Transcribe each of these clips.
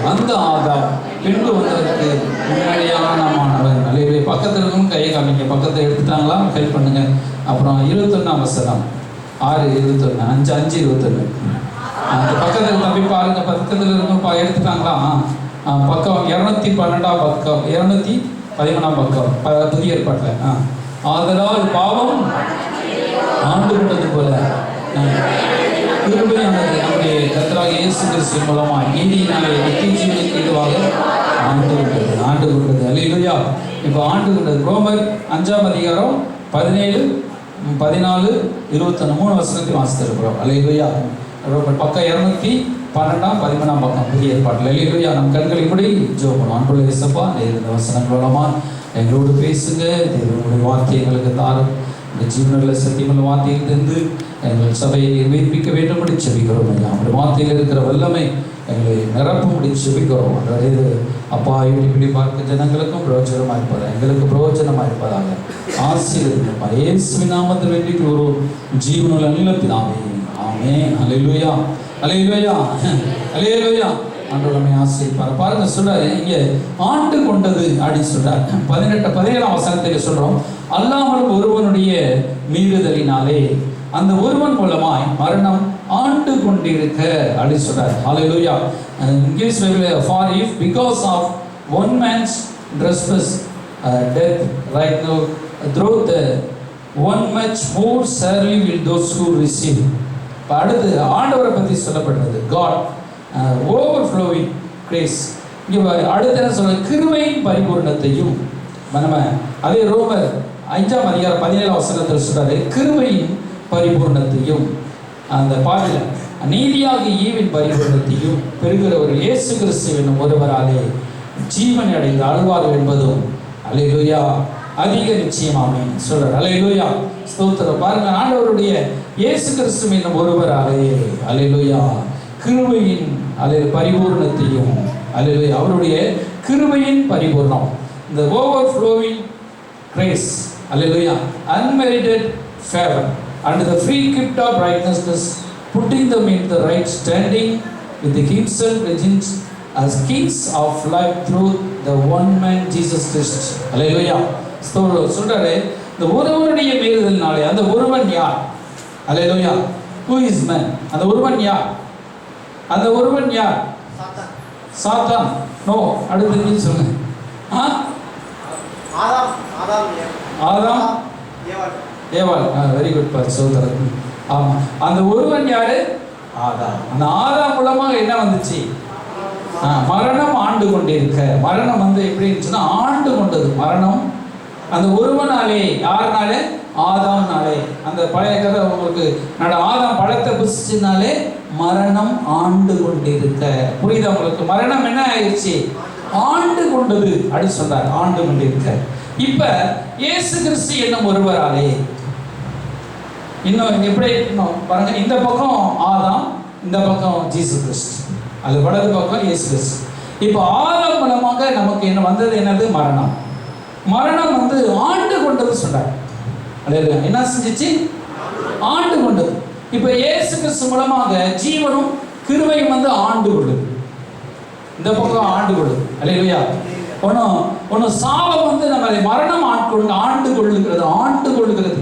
அந்த ஆதாம் பின்பு வந்ததற்கு முன்னாடியானவன். அல்லேலூயா. பக்கத்தில் இருக்கணும் கையை காமிங்க. பக்கத்தை எடுத்துட்டாங்களா? ஹெல்ப் பண்ணுங்க. அப்புறம் 21ஆம் வசனம் 6:21 5:21 அந்த பக்கத்தில் தம்பி பாருங்க. பக்கத்தில் இருக்கணும் எடுத்துட்டாங்களா? பக்கம் 212ஆம் பக்கம் 213ஆம் பக்கம் புதிய ஏற்பாட்டில். ஆதலால் பாவம் ஆண்டு கொண்டது போல கிருபையானது நம்முடைய கர்த்தராகிய இயேசு கிறிஸ்து மூலமாய் நீதியினாலே நித்திய ஜீவனுக்கு ஏதுவாக ஆண்டு கொண்டது. அல்லேலூயா. இப்போ ஆண்டு கொண்டது. ரோமர் 5ஆம் அதிகாரம் 17, 14, 21 3 வசனத்தை வாசித்திருக்கிறோம். அல்லேலூயா. ரோமர் பக்கம் 212, 13ஆம் பக்கம் புதிய ஏற்பாட்டில். அல்லேலூயா. நம் கண்களை மூடி ஜெபம் பண்ணுவோம். அன்புள்ள இயேசப்பா, இந்த வசனங்கள் மூலமா எங்களோடு பேசுங்க. தேவனுடைய வார்த்தை எங்களுக்கு தாரும். இந்த ஜீவனுள்ள சத்தியமுள்ள வார்த்தையில் இருந்து எங்கள் சபையை நிர்வகிக்க வேண்டும் என்று செபிக்கிறோம். அப்படி வார்த்தையில் இருக்கிற வல்லமை எங்களை நிரப்பும்படி செபிக்கிறோம். அதாவது அப்பா இப்படி பார்க்க ஜனங்களுக்கும் பிரயோஜனமாக இருப்பதாக, எங்களுக்கு பிரயோஜனமாக இருப்பதாக ஆசீர்வதிப்பா. இயேசுவின் நாமத்தில் வேண்டிக் ஒரு ஜீவனுள்ள நிலத்தினாமே. ஆமென். அல்லேலூயா. அல்லேலூயா. அல்லேலூயா. ஆண்டவர் நம்மை ஆசீர்வதிப்பார். பாருங்க சொல்றாரு இங்கே ஆண்டு கொண்டது அப்படின்னு சொல்றாரு. 17ஆம் வசனத்தில் சொல்றோம், அல்லாமல் ஒருவனுடைய மீறுதலினாலே அந்த ஒருவன் மூலமாய் மரணம் ஆண்டு கொண்டிருக்க அப்படின்னு சொல்றாரு. ஹல்லேலூயா. இங்கிலீஷ் பைபிள்ல for if because of one man's trespass death right now through the one much more surely will those who receive. அடுத்து ஆண்டவரை பற்றி சொல்லப்படுறது God overflowing grace. இங்கே அடுத்து என்ன சொல்ற, கிருபையின் பரிபூர்ணத்தையும் நம்ம அதே ரோமர் 5ஆம் அதிகாரம் 17ஆம் வசனத்தில் சொல்றாரு, கிருபையின் பரிபூர்ணத்தையும் அந்த பாடல நீதியாக ஈவின் பரிபூர்ணத்தையும் பெறுகிறவர் இயேசு கிறிஸ்து என்னும் ஒருவராலே ஜீவனை அடைந்து ஆழ்வார்கள் என்பதும் அல்லேலூயா அதிக நிச்சயமாமே சொல்றார். அல்லேலூயா. ஸ்தோத்திரம். பாருங்க, ஆண்டவருடைய இயேசு கிறிஸ்து என்னும் ஒருவராலே அல்லேலூயா கிருபையின் பரிபூர்ணத்தையும் அல்லேலூயா அவருடைய கிருபையின் பரிபூர்ணம், இந்த overflowing grace, hallelujah, unmerited favor and the free gift of righteousness, putting them in the right standing with himself reigns as kings of life through the one man Jesus Christ. Hallelujah. சொல்றாரு, இந்த ஒருவனுடைய மீறுதலினாலே அந்த ஒருவன் யார்? Hallelujah. Who is man? அந்த ஒருவன் யார்? அந்த ஒருவன் யார்? சாத்தான். நோ, அடுத்து நீ சொல்லுங்க. ஆதாம் ஏவாள். வெரி குட் பார். சோதரன். ஆமா, அந்த ஒருவன் யாரு? ஆதாம். அந்த ஆதாம் மூலமாக என்ன வந்துச்சு? மரணம் ஆண்டு கொண்டிருக்க. மரணம் வந்து எப்படி இருந்துச்சுன்னா ஆண்டு கொண்டது மரணம் அந்த ஒருவனாலே. யாருனாலே? ஆதாம்னாலே. அந்த பழைய கதை உங்களுக்கு ஆதாம் பழத்தை புசிச்சனாலே மரணம் ஆண்டு கொண்டிருக்க. புரியுதா உங்களுக்கு? மரணம் என்ன ஆயிடுச்சு? ஆண்டு கொண்டது அப்படி சொன்னார். ஆண்டு கொண்டிருக்க. இப்ப இயேசு கிறிஸ்து என்னும் ஒருவராலே இன்னும் எப்படி பாருங்க, இந்த பக்கம் ஆதாம், இந்த பக்கம் ஜீசஸ் கிறிஸ்து, அது வலது பக்கம் இயேசு கிறிஸ்து. இப்போ ஆதாம் மூலமாக நமக்கு என்ன வந்தது? என்னது? மரணம். மரணம் வந்து ஆண்டு கொண்டது சொன்னார். என்ன செஞ்சிச்சு? ஆண்டு கொண்டது. இப்போ இயேசு கிறிஸ்து மூலமாக ஜீவனும் கிருபையும் வந்து ஆண்டு கொள்ளுது. இந்த பக்கம் ஆண்டு கொள்ளுது. அல்லேலூயா. ஒன்றும் சாபம் வந்து நம்ம மரணம் ஆண்டு கொள்ளுகிறது.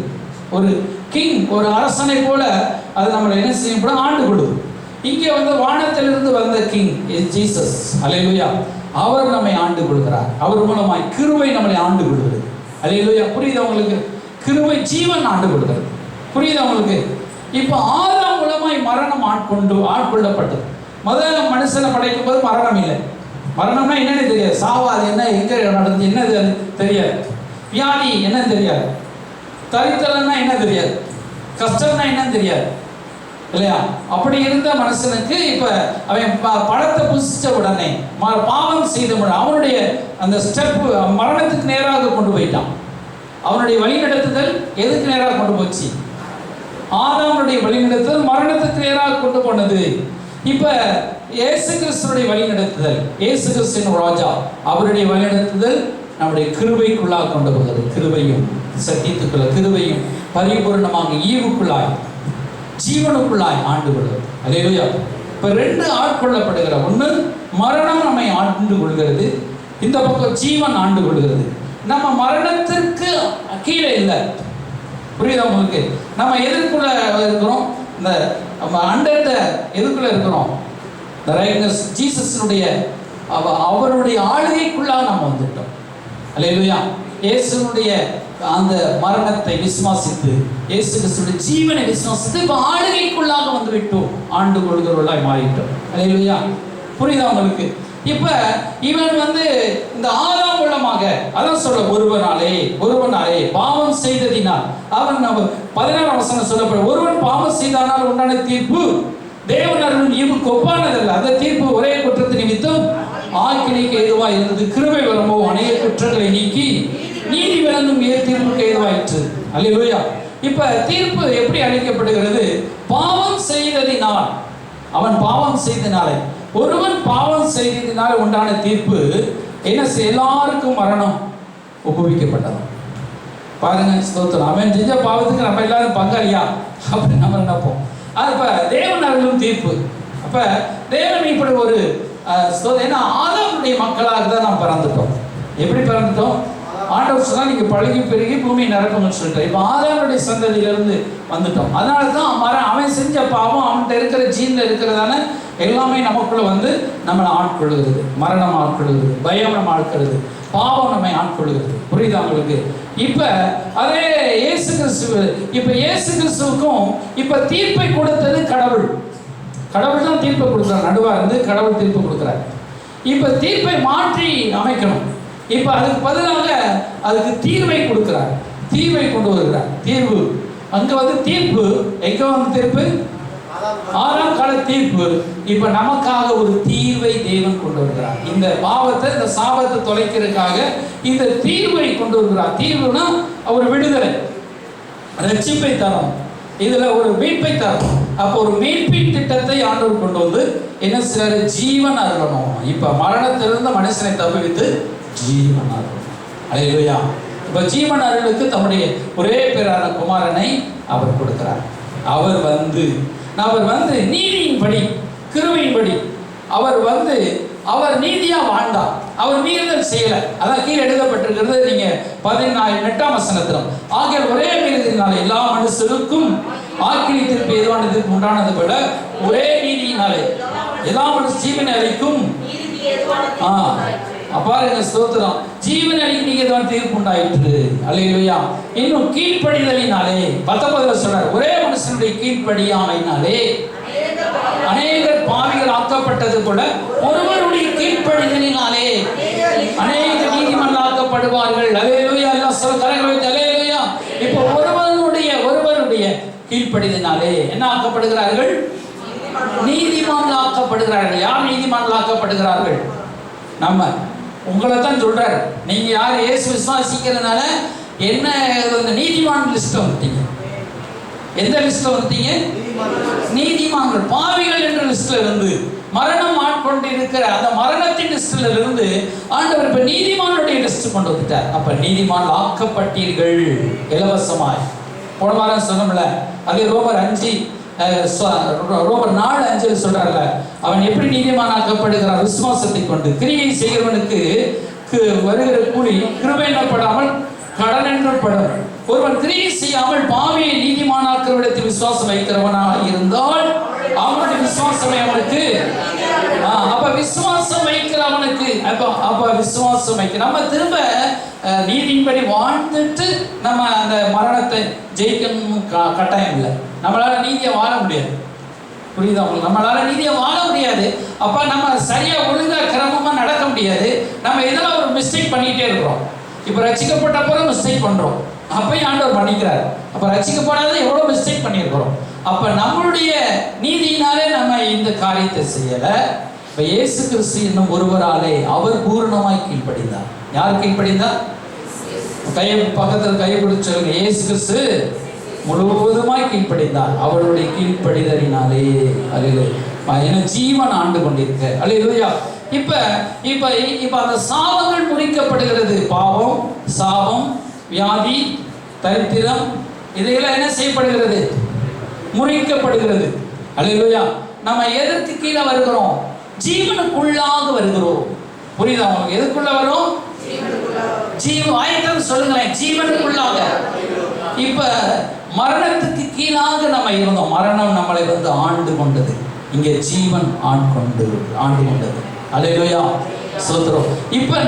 ஒரு கிங், ஒரு அரசனை போல அது நம்மளை என்ன செய்யப்படும்? ஆண்டு கொள்ளுது. இங்கே வந்து வானத்திலிருந்து வந்த கிங் ஜீசஸ். அல்லேலூயா. அவர் நம்மை ஆண்டு கொள்கிறார். அவர் மூலமாய் கிருபை நம்மளை ஆண்டு கொள்கிறது. அல்லேலூயா. புரியுதா உங்களுக்கு? கிருபை ஜீவன் ஆண்டு கொள்கிறது. புரியுதா உங்களுக்கு? இப்போ ஆதாம் மூலமாய் மரணம் ஆட்கொள்ளப்பட்டது. முதல்ல மனுஷனை படைக்கும் போது மரணம் இல்லை. மரணம்னா என்னன்னு தெரியாது. சாவு அது என்ன, எங்க நடந்து என்னது தெரியாது. வியாதி என்ன தெரியாது. தரித்தலன்னா என்ன தெரியாது. கஷ்டம்னா என்னன்னு தெரியாது இல்லையா? அப்படி இருந்த மனுஷனுக்கு இப்ப அவன் பழத்தை புசிச்ச உடனே பாவம் செய்த அவனுடைய அந்த ஸ்டெப் மரணத்துக்கு நேராக கொண்டு போயிட்டான். அவனுடைய வழிநடத்துதல் எதுக்கு நேராக கொண்டு போச்சு? ஆதாமுடைய வழிநடத்துதல் மரணத்துக்கு நேராக கொண்டு போனது. இப்ப இயேசு கிறிஸ்துடைய வழிநடத்துதல், இயேசு கிறிஸ்துவின் ராஜா, அவருடைய வழிநடத்துதல் நம்முடைய கிருபைக்குள்ளாக கொண்டு போகிறது. கிருபையும் சத்தியத்துக்குள்ள கிருபையும் பரிபூர்ணமாக ஈவுக்குள்ளாய் ஜீவனுக்குள்ளாய் ஆண்டு கொள்வது. அல்லேலூயா. இப்ப ரெண்டு ஆட்கொள்ளப்படுகிற, ஒன்று மரணம் நம்ம ஆண்டு கொள்கிறது, இந்த பக்கம் ஜீவன் ஆண்டு கொள்கிறது. நம்ம மரணத்திற்கு கீழே இல்லை. புரியுதா உங்களுக்கு? நம்ம எதற்குள்ள இருக்கிறோம்? இந்த அண்டர் த எதுக்குள்ள இருக்கிறோம்? த ரைட்னஸ் ஜீசஸுடைய அவருடைய ஆளுகைக்குள்ளாக நம்ம வந்துட்டோம். அல்லேலூயா. இயேசுனுடைய அந்த மரணத்தை விசுவாசித்து, இயேசு கிறிஸ்துவின் ஜீவனை விசுவாசித்து இப்ப ஆளுகைக்குள்ளாக வந்து விட்டோம், ஆண்டு கொள்கிறவர்களாய் மாறிட்டோம். அல்லேலூயா. புரியுதா உங்களுக்கு? இப்ப இவன் வந்து இந்த ஆதாம் மூலமாக அதான் சொல்ல, ஒருவனாலே பாவம் செய்ததினால் அவன் 16ஆம் வசனம் சொல்லப்படும், ஒருவன் பாவம் செய்தானால் உண்டான தீர்ப்பு தேவன் அருளும் ஈவுக்கு ஒப்பானதல்ல. அந்த தீர்ப்பு ஒரே குற்றத்தை நிமித்தம் ஆக்கினைக்கு ஏதுவாய் இருந்தது, கிருபை வரம்போ அநேக குற்றங்களை நீக்கி நீதி விளங்கும் தீர்ப்புக்கு ஏதுவாயிற்று. அல்லேலூயா. இப்ப தீர்ப்பு எப்படி அளிக்கப்படுகிறது? பாவம் செய்ததினால், அவன் பாவம் செய்தனாலே, ஒருவன் பாவம் செய்ததினால உண்டான தீர்ப்பு என்ன? எல்லாருக்கும் மரணம் ஒப்புவிக்கப்பட்டது. பாருங்க, ஸ்தோத்திரம். அவன் செஞ்ச பாவத்துக்கு நம்ம எல்லாரும் பங்காளியா அப்படின்னு நம்ம நினைப்போம். அப்ப தேவன் அருளும் தீர்ப்பு. அப்ப தேவன் இப்படி ஒரு ஏன்னா ஆதாமுடைய மக்களாக தான் நாம் பிறந்துட்டோம். எப்படி பிறந்துட்டோம்? ஆண்டவர் சொன்னா நீங்க பழகி பெருகி பூமி நிரப்புங்கன்னு சொல்லிட்டு, இப்ப ஆதாமுடைய சந்ததியிலிருந்து வந்துட்டோம். அதனாலதான் அவன் செஞ்ச பாவம் அவன்கிட்ட இருக்கிற ஜீன்ல இருக்கிறதான எல்லாமே நமக்குள்ள வந்து நம்மளை ஆட்கொள்ளுகிறது. மரணம் ஆட்கொள்ளுகிறது, பயம் நம்ம ஆட்கொள்ளுது, பாவம் நம்மை ஆட்கொள்ளுகிறது. புரியுதா உங்களுக்கு? இப்ப அதே இயேசு கிறிஸ்துவ, இப்ப இயேசு கிறிஸ்துவுக்கும் இப்ப தீர்ப்பை கொடுத்தது கடவுள். கடவுள் தான் தீர்ப்பை கொடுக்குறார், நடுவா இருந்து கடவுள் தீர்ப்பு கொடுக்குறார். இப்ப தீர்ப்பை மாற்றி அமைக்கணும். இப்ப அதுக்கு பதிலாக அதுக்கு தீர்வை கொடுக்கிறார், தீர்வை கொண்டு வருகிறார். தீர்வு அங்க வந்து தீர்ப்பு எங்க வந்து தீர்ப்பு? ஆறாம் கால தீர்ப்பு. இப்ப நமக்காக ஒரு தீர்வை தேவன் கொண்டு வருகிறார். இந்த பாவத்தை, இந்த சாபத்தை தொலைக்கிறதுக்காக இந்த தீர்வை கொண்டு வருகிறார். தீர்வுனா ஒரு விடுதலை, ரட்சிப்பை தரும், இதுல ஒரு மீட்பை தரும். அப்போ ஒரு மீட்பின் திட்டத்தை ஆண்டவர் கொண்டு வந்து என்ன செய்யறாரு? ஜீவன் அருளணும். இப்ப மரணத்திலிருந்து மனுஷனை தப்புவித்து ஜீவன் அருளணும். அல்லேலூயா. இப்ப ஜீவன் அருளுக்கு தம்முடைய ஒரே பேரான குமாரனை அவர் கொடுக்கிறார். அவர் வந்து நீதியின்படி, கிருபையின்படி அவர் நீதியா வாழ்ந்தார். அவர் மீறுதல் செய்யல. அதான் கீழே எழுதப்பட்டிருக்கிறது. நீங்க 18ஆம் வசனத்திலும், ஆகிய ஒரே மீறுதலினால எல்லா மனுஷருக்கும் ஆக்கினை தீர்ப்பு ஏதுவானது உண்டானது போல ஒரே நீதியினாலே எல்லா மனுஷ ஜீவனை அளிக்கும். பாருங்க, ஸ்தோத்திரம். ஜீவன் அளிக்க தீர்ப்பு உண்டாயிற்று. அல்லேலூயா. இன்னும் கீழ்ப்படிதலினாலே 19 சொல்றார், ஒரே மனுஷனுடைய கீழ்ப்படியாமையினாலே அநேகர் பாவிகள் ஆக்கப்பட்டது போல ஒருவருடைய கீழ்ப்படிதலினாலே அநேக நீதிமன்றம் ஆக்கப்படுவார்கள். அல்லேலூயா. எல்லாம் சொல்ல கரங்களை வைத்து அல்லேலூயா. இப்போ ஒருவருடைய கீழ்ப்படிதலினாலே என்ன ஆக்கப்படுகிறார்கள்? நீதிமன்றம் ஆக்கப்படுகிறார்கள். யார் நீதிமன்றம் ஆக்கப்படுகிறார்கள்? நம்ம. உங்களை தான் சொல்றாரு. நீங்க யார்? இயேசு விசுவாசிக்கிறதுனால என்ன நீதிமான் லிஸ்ட் வந்துட்டீங்க. எந்த லிஸ்ட்ல வந்துட்டீங்க? நீதிமான்கள். பாவிகள் என்ற லிஸ்ட்ல இருந்து, மரணம் ஆட்கொண்டு இருக்கிற அந்த மரணத்தின் லிஸ்ட்ல இருந்து ஆண்டவர் இப்ப நீதிமானுடைய லிஸ்ட் கொண்டு வந்துட்டார். அப்ப நீதிமான் ஆக்கப்பட்டீர்கள் இலவசமாய். போன வாரம் சொன்னோம்ல, அதே ரோமர் 4:5 சொல்றாருல, அவன் எப்படி நீதிமானாக்கப்படுகிறான்? விசுவாசத்தை கொண்டு. கிரியை செய்கிறவனுக்கு வருகிற கூலி கிருபை எனப்படாமல் கடன் என்றப்படும். ஒருவன் கிரியை செய்யாமல் பாவியை நீதிமானாக்கிறவிடத்தில் விசுவாசம் வைக்கிறவனாக இருந்தால் அவனுடைய விசுவாசமே அவனுக்கு. அப்ப விசுவாசம் வைக்கிறவனுக்கு, அப்ப விசுவாசம் வைக்க நம்ம திரும்ப நீதியின்படி வாழ்ந்துட்டு நம்ம அந்த மரணத்தை ஜெயிக்கணும் கட்டாயம் இல்லை. நம்மளால நீதியை வாழ முடியாது. புரியுதா உங்களுக்கு? நம்மளால நீதியை வாழ முடியாது. அப்ப நம்ம சரியா ஒழுங்கா கிரமமா நடக்க முடியாது. நம்ம இதெல்லாம் ஒரு மிஸ்டேக் பண்ணிட்டே இருக்கிறோம். இப்ப ரட்சிக்கப்பட்ட பிறகு மிஸ்டேக் பண்றோம், அப்பயும் ஆண்டவர் மன்னிக்கிறார். அப்ப ரட்சிக்கப்படாத எவ்வளவு மிஸ்டேக் பண்ணியிருக்கிறோம். அப்ப நம்மளுடைய நீதியினாலே நம்ம இந்த காரியத்தை செய்யல. இப்ப இயேசு கிறிஸ்து என்னும் ஒருவராலே அவர் பூரணமாய் கீழ்ப்படிந்தார். யார் கீழ்ப்படிந்தார்? கையை பக்கத்தில் கையை பிடிச்சு சொல்லுங்க. இயேசு கிறிஸ்து முழுவதுமாய் கீழ்ப்படிந்தார். அவருடைய கீழ்ப்படிதலினாலே அல்லேலூயா ஜீவன் ஆண்டு கொண்டிருக்க. அல்லேலூயா. இப்ப இப்ப இப்ப அந்த சாபங்கள் முறிக்கப்படுகிறது. பாவம், சாபம், வியாதி, தரித்திரம், இதையெல்லாம் என்ன செய்யப்படுகிறது? முறிக்கப்படுகிறது. அல்லேலூயா. நம்ம எதற்கு கீழே வருகிறோம்? ஜீவனுக்குள்ளாக வருகிறோம். புரியுதா உங்களுக்கு? எதுக்குள்ள வரும்? ஆயத்தம் சொல்லுங்களேன், ஜீவனுக்குள்ளாக. இப்ப மரணத்துக்கு கீழாக நம்ம இருந்தோம், மரணம் நம்மளை வந்து ஆண்டு கொண்டது, இங்க ஜீவன் ஆண்டு கொண்டது. அல்லேலூயா, ஸ்தோத்திரம். இப்ப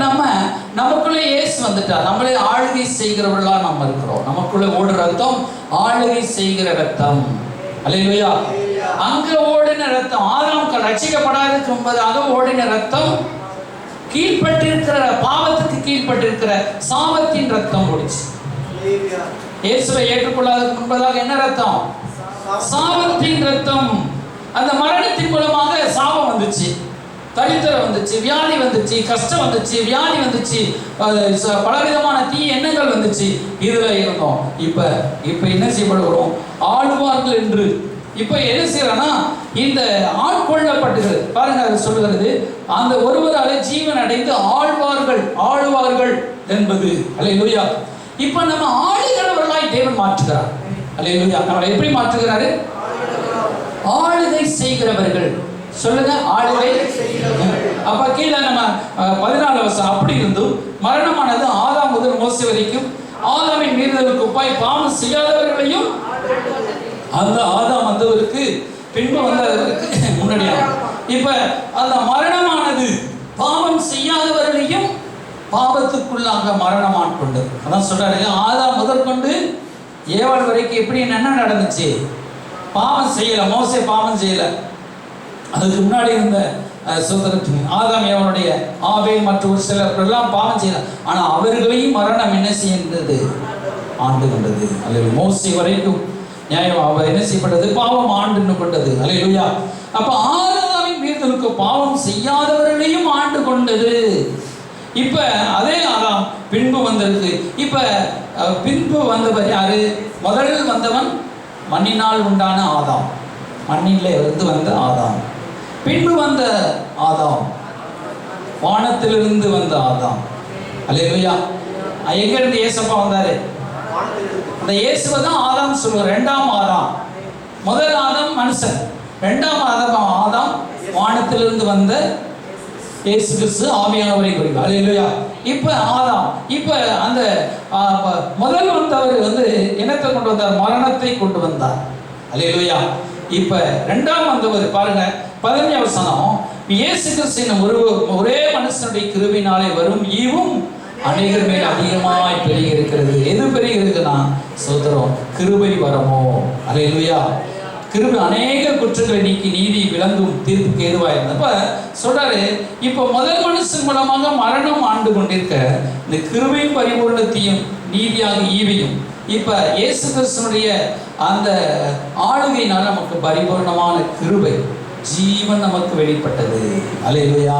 நமக்குள்ள இயேசு வந்துட்டா, நம்மளே ஆளுகை செய்கிறவர்களா நம்ம இருக்கிறோம். நமக்குள்ள ஓடுற ரத்தம் ஆளுகை செய்கிற ரத்தம். அல்லேலூயா. அங்க ஓடின ரத்தம், ஆதாம் ரட்சிக்கப்படாததுக்கு முன்பதாக ஓடின ரத்தம் கீழ்பட்டிருக்கிற பாவத்துக்கு கீழ்பட்டிருக்கிற சாபத்தின் ரத்தம் ஓடிச்சு. இயேசுவை ஏற்றுக்கொள்ளாததுக்கு முன்பதாக என்ன ரத்தம்? சாபத்தின் ரத்தம். அந்த மரணத்தின் மூலமாக சாபம் வந்துச்சு, தரித்திரம் வந்துச்சு, வியாதி வந்துச்சு, கஷ்டம் வந்துச்சு, வியாதி வந்துச்சு, பலவிதமான தீ எண்ணங்கள் வந்துச்சு. இதுல இருந்தோம். இப்ப என்ன செய்யப்படுகிறோம்? ஆளுவார்கள் என்று. இப்ப என்ன செய்யறனா, இந்த ஆட்கொள்ளப்பட்டது பாருங்க, அது சொல்லுகிறது, அந்த ஒருவராலே ஜீவன் அடைந்து ஆளுவார்கள் என்பது. அல்லேலூயா. இப்ப நம்ம ஆளுகிறவர்களாய் தேவன் மாற்றுகிறார். அல்லேலூயா. நம்மளை எப்படி மாற்றுகிறாரு? ஆளுகை செய்கிறவர்கள். சொல்லுங்க, ஆளுகை. அப்ப கீழே நம்ம 14 வருஷம் அப்படி இருந்தும் மரணமானது ஆதாம் முதல் மோசே வரைக்கும் ஆதாமின் மீறுதலுக்கு ஒப்பாய் பாவம் செய்யாதவர்களையும், அந்த ஆதாம் வந்தவருக்கு பின்பு வந்தவருக்கு முன்னாடியாக, இப்ப அந்த மரணமானது பாவம் செய்யாதவர்களையும் பாவத்துக்குள்ளாக மரணம் ஆட்கொண்டது. அதான் சொல்றாரு, ஆதாம் முதற்கொண்டு ஏவாள் வரைக்கும் எப்படி என்ன நடந்துச்சு? பாவம் செய்யல, மோசே பாவம் செய்யல. அதுக்கு முன்னாடி இருந்த ஆதாம் ஏவாளுடைய ஆபேல் மற்றும் ஒரு சிலர் எல்லாம் பாவம் செய்யல. ஆனா அவர்களையும் மரணம் என்ன செய்தது? ஆண்டு கொண்டது. அல்லது மோசே வரைக்கும் நியாயம் அவர் என்ன செய்யப்பட்டது? பாவம் ஆண்டு கொண்டது. அல்லேலூயா. அப்ப ஆதாமின் மீறுதலுக்கு பாவம் செய்யாதவர்களையும் ஆண்டு கொண்டது. இப்ப அதே ஆதாம் பின்பு வந்திருக்கு. இப்ப பின்பு வந்தவர் யாரு? முதலில் வந்தவன் மண்ணினால் உண்டான ஆதாம், மண்ணிலே இருந்து வந்த ஆதாம். பின்பு வந்த ஆதாம் வானத்திலிருந்து வந்த ஆதாம். அல்லேலூயா. எங்க இருந்து இயேசுப்பா வந்தாரு? அந்த இயேசுவை தான் ஆதாம் சொல்லுவார். இரண்டாம் ஆதாம். முதல் ஆதாம் மனுஷன், இரண்டாம் ஆதாம் வானத்திலிருந்து வந்த இயேசு கிறிஸ்து ஆவியானவரை குறிப்பார். அல்லேலூயா. இப்ப ஆதாம், இப்ப அந்த முதல் வந்தவர் வந்து என்னத்தை கொண்டு வந்தார்? மரணத்தை கொண்டு வந்தார். அல்லேலூயா. இப்ப இரண்டாம் வந்தவர் பாருங்க, 15 வசனம், இயேசு கிறிஸ்துவின் ஒரே மனுஷனுடைய கிருபையினாலே வரும் ஈவும் அநேகர் மேல் அதிகமாய் பெருகி இருக்கிறது. எது பெருகி இருக்குன்னா, சோதரம் கிருபை வரமோ. அல்லேலூயா. கிருபை அநேக குற்றங்களை நீக்கி நீதி விளங்கும் தீர்ப்புக்கு ஏதுவாக இருந்தப்ப சொல்றாரு, இப்ப முதல் மனுஷன் மூலமாக மரணம் ஆண்டு கொண்டிருக்க இந்த கிருபையும் பரிபூர்ணத்தையும் நீதியாக ஈவையும் இப்ப இயேசு கிறிஸ்துனுடைய அந்த ஆளுகையினால் நமக்கு பரிபூர்ணமான கிருபை ஜீவன் நமக்கு வெளிப்பட்டது. அல்லேலூயா.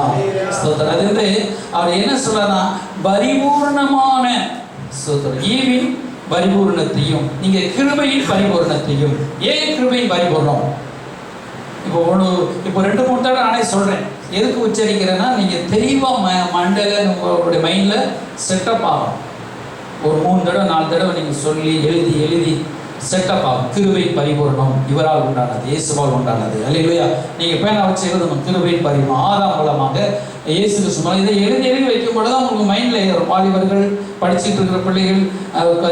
ஸ்தோத்திரம். அது வந்து அவர் என்ன சொல்றாருன்னா, பரிபூர்ணமான ஈவின் பரிபூர்ணத்தையும் நீங்க கிருபையின் பரிபூர்ணத்தையும். ஏன் கிருபையின் பரிபூர்ணம்? இப்போ 2-3 தடவை நானே சொல்றேன். எதுக்கு உச்சரிக்கிறேன்னா, நீங்க தெளிவா மண்டல உங்களுடைய மைண்ட்ல செட்டப் ஆகும். ஒரு 3 தடவை 4 தடவை நீங்க சொல்லி எழுதி செட்டப் ஆகும். கிருபை பரிபூர்ணம் இவரால் உண்டானது, இயேசுவால் உண்டானது. அல்லேலூயா. நீங்க பேனா வச்சு எழுதணும், கிருபை பரிபூர்ணம் ஆதாம் மூலமாக இயேசு கிறிஸ்து. இதை எழுதி வைக்கும் பொழுது உங்களுக்கு மைண்ட்ல ஏறும். வாலிபர்கள், படிச்சுட்டு இருக்கிற பிள்ளைகள்,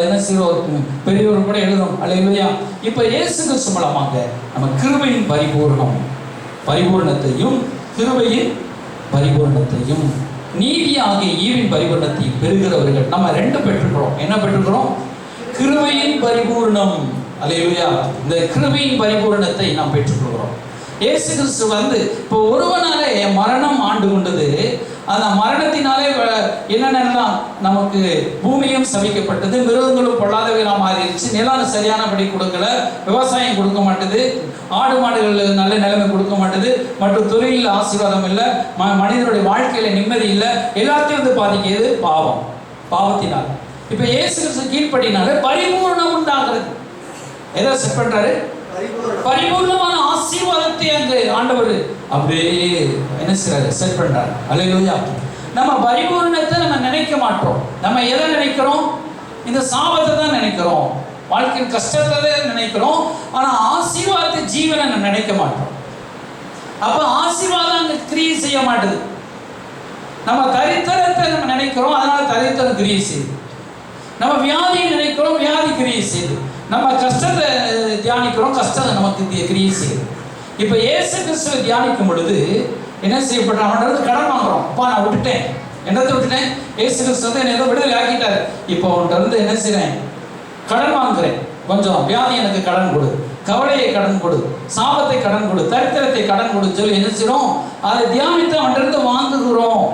என்ன செய்வோம், பெரியவர் கூட எழுதணும். அல்லேலூயா. இப்ப இயேசு கிறிஸ்து மூலமாக நம்ம கிருபையின் பரிபூர்ணத்தையும் கிருபையின் பரிபூர்ணத்தையும் நீதியாகிய ஈவின் பரிபூர்ணத்தையும் பெறுகிறவர்கள் நம்ம 2 பெற்றுக்கிறோம். என்ன பெற்றுக்கிறோம்? கிருபையின் பரிபூர்ணம். அல்லேலூயா. இந்த கிருபையின் பரிபூர்ணத்தை நாம் பெற்றுக்கொள்கிறோம். இயேசு கிறிஸ்து வந்து இப்போ ஒருவனாலே மரணம் ஆண்டு கொண்டது. அந்த மரணத்தினாலே என்னென்னலாம் நமக்கு பூமியும் சபிக்கப்பட்டது, மிருகங்களும் பொல்லாதவைகளாக மாறிடுச்சு, நிலம் சரியானபடி கொடுக்கல, விவசாயம் கொடுக்க மாட்டேது, ஆடு மாடுகள் நல்ல நிலைமை கொடுக்க மாட்டேது, மற்றும் தொழிலில் ஆசீர்வாதம் இல்லை, மனிதனுடைய வாழ்க்கையில நிம்மதி இல்லை, எல்லாத்தையும் வந்து பாதிக்கிறது பாவத்தினால். இப்ப இயேசு கிறிஸ்து கீழ்ப்படினால பரிபூர்ணம் உண்டாகிறது. எதை செட் பண்றாரு? பரிபூர்ணமான ஆசீர்வாதத்தை அங்கு ஆண்டவர் அப்படியே என்ன செய்றாரு? செட் பண்றாரு. அல்லேலூயா. நம்ம பரிபூர்ணத்தை நம்ம நினைக்க மாட்டோம். நம்ம எதை நினைக்கிறோம்? இந்த சாபத்தை தான் நினைக்கிறோம், வாழ்க்கையின் கஷ்டத்தை தான் நினைக்கிறோம். ஆனா ஆசீர்வாதத்தை, ஜீவனை நம்ம நினைக்க மாட்டோம். அப்ப ஆசீர்வாதம் அங்க கிரியை செய்ய மாட்டேது. நம்ம தரித்திரத்தை நம்ம நினைக்கிறோம், அதனால தரித்திரம் கிரியை செய்யுது. நம்ம வியாதியை நினைக்கிறோம், வியாதி கிரியை செய்யுது. நம்ம கஷ்டத்தை தியானிக்கிறோம், கஷ்டத்தை நமக்கு கிரியை செய்யுது. இப்போ இயேசு கிறிஸ்துவை தியானிக்கும் பொழுது என்ன செய்யப்படுறோம்? அவனிருந்து கடன் வாங்குறோம். அப்பா நான் விட்டுட்டேன், என்னத்தை விட்டுட்டேன்? இயேசு கிறிஸ்து வந்து என்ன விடுதலை ஆக்கிட்டாரு. இப்போ அவன்கிட்ட என்ன செய்றேன்? கடன் வாங்குறேன். கொஞ்சம் வியாதி எனக்கு கடன் கொடு, கவலையை கடன் கொடு, சாபத்தை கடன் கொடு, தரித்திரத்தை கடன் கொடு சொல்லி என்ன செய்யறோம்? அதை தியானித்து அவன்கிட்ட வாங்குகிறோம்.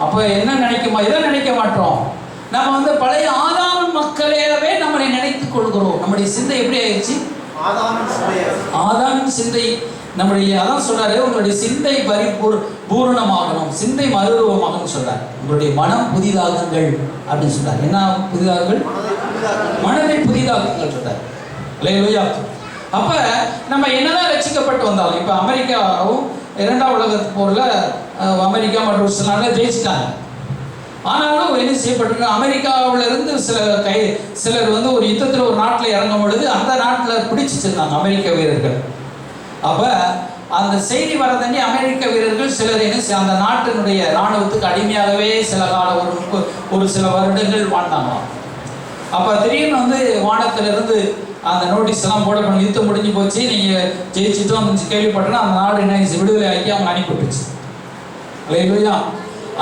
அப்ப என்ன நினைக்குமா? இதை நினைக்க மாட்டோம். நம்ம வந்து பழைய ஆதாம் மக்களையவே நம்மளை நினைத்துக் கொள்கிறோம். நம்முடைய சிந்தை எப்படி ஆயிடுச்சு? ஆதாம் சிந்தை நம்முடைய, அதான் சொல்றாரு, உங்களுடைய சிந்தை பூரணமாகணும், சிந்தை மறுரூபமாகணும் சொல்றாரு. உங்களுடைய மனம் புதிதாகுங்கள் அப்படின்னு சொல்றாரு. என்ன புதிதாகுங்கள்? மனதை புதிதாகுங்கள் சொல்றாரு. அல்லேலூயா. அப்ப நம்ம என்னதான் ரட்சிக்கப்பட்டு வந்தாலும், இப்ப அமெரிக்காவும் 2ஆம் உலக போர்ல அமெரிக்கா மற்றும் சில நாடுகள் ஜெயிச்சிட்டாங்க. ஆனாலும் என்ன செய்யப்பட்டிருக்கு? அமெரிக்காவில இருந்து சிலர் வந்து ஒரு யுத்தத்தில் ஒரு நாட்டில் இறங்கும் பொழுது அந்த நாட்டில் பிடிச்சிருந்தாங்க அமெரிக்க வீரர்கள். அப்ப அந்த செய்தி வரதண்டி அமெரிக்க வீரர்கள் சிலர் என்ன அந்த நாட்டினுடைய இராணுவத்துக்கு அடிமையாகவே சில காலம் ஒரு சில வருடங்கள் வாழ்ந்தாங்களாம். அப்ப திடீர்னு வந்து வானத்திலிருந்து அந்த நோட்டீஸ் எல்லாம் போடப்படும், யுத்தம் முடிஞ்சு போச்சு, நீங்க ஜெயிச்சுட்டோம் கேள்விப்பட்டோன்னா அந்த நாடு என்ன விடுதலை ஆக்கி அவங்க அனுப்பிவிட்டுச்சு. அல்லேலூயா.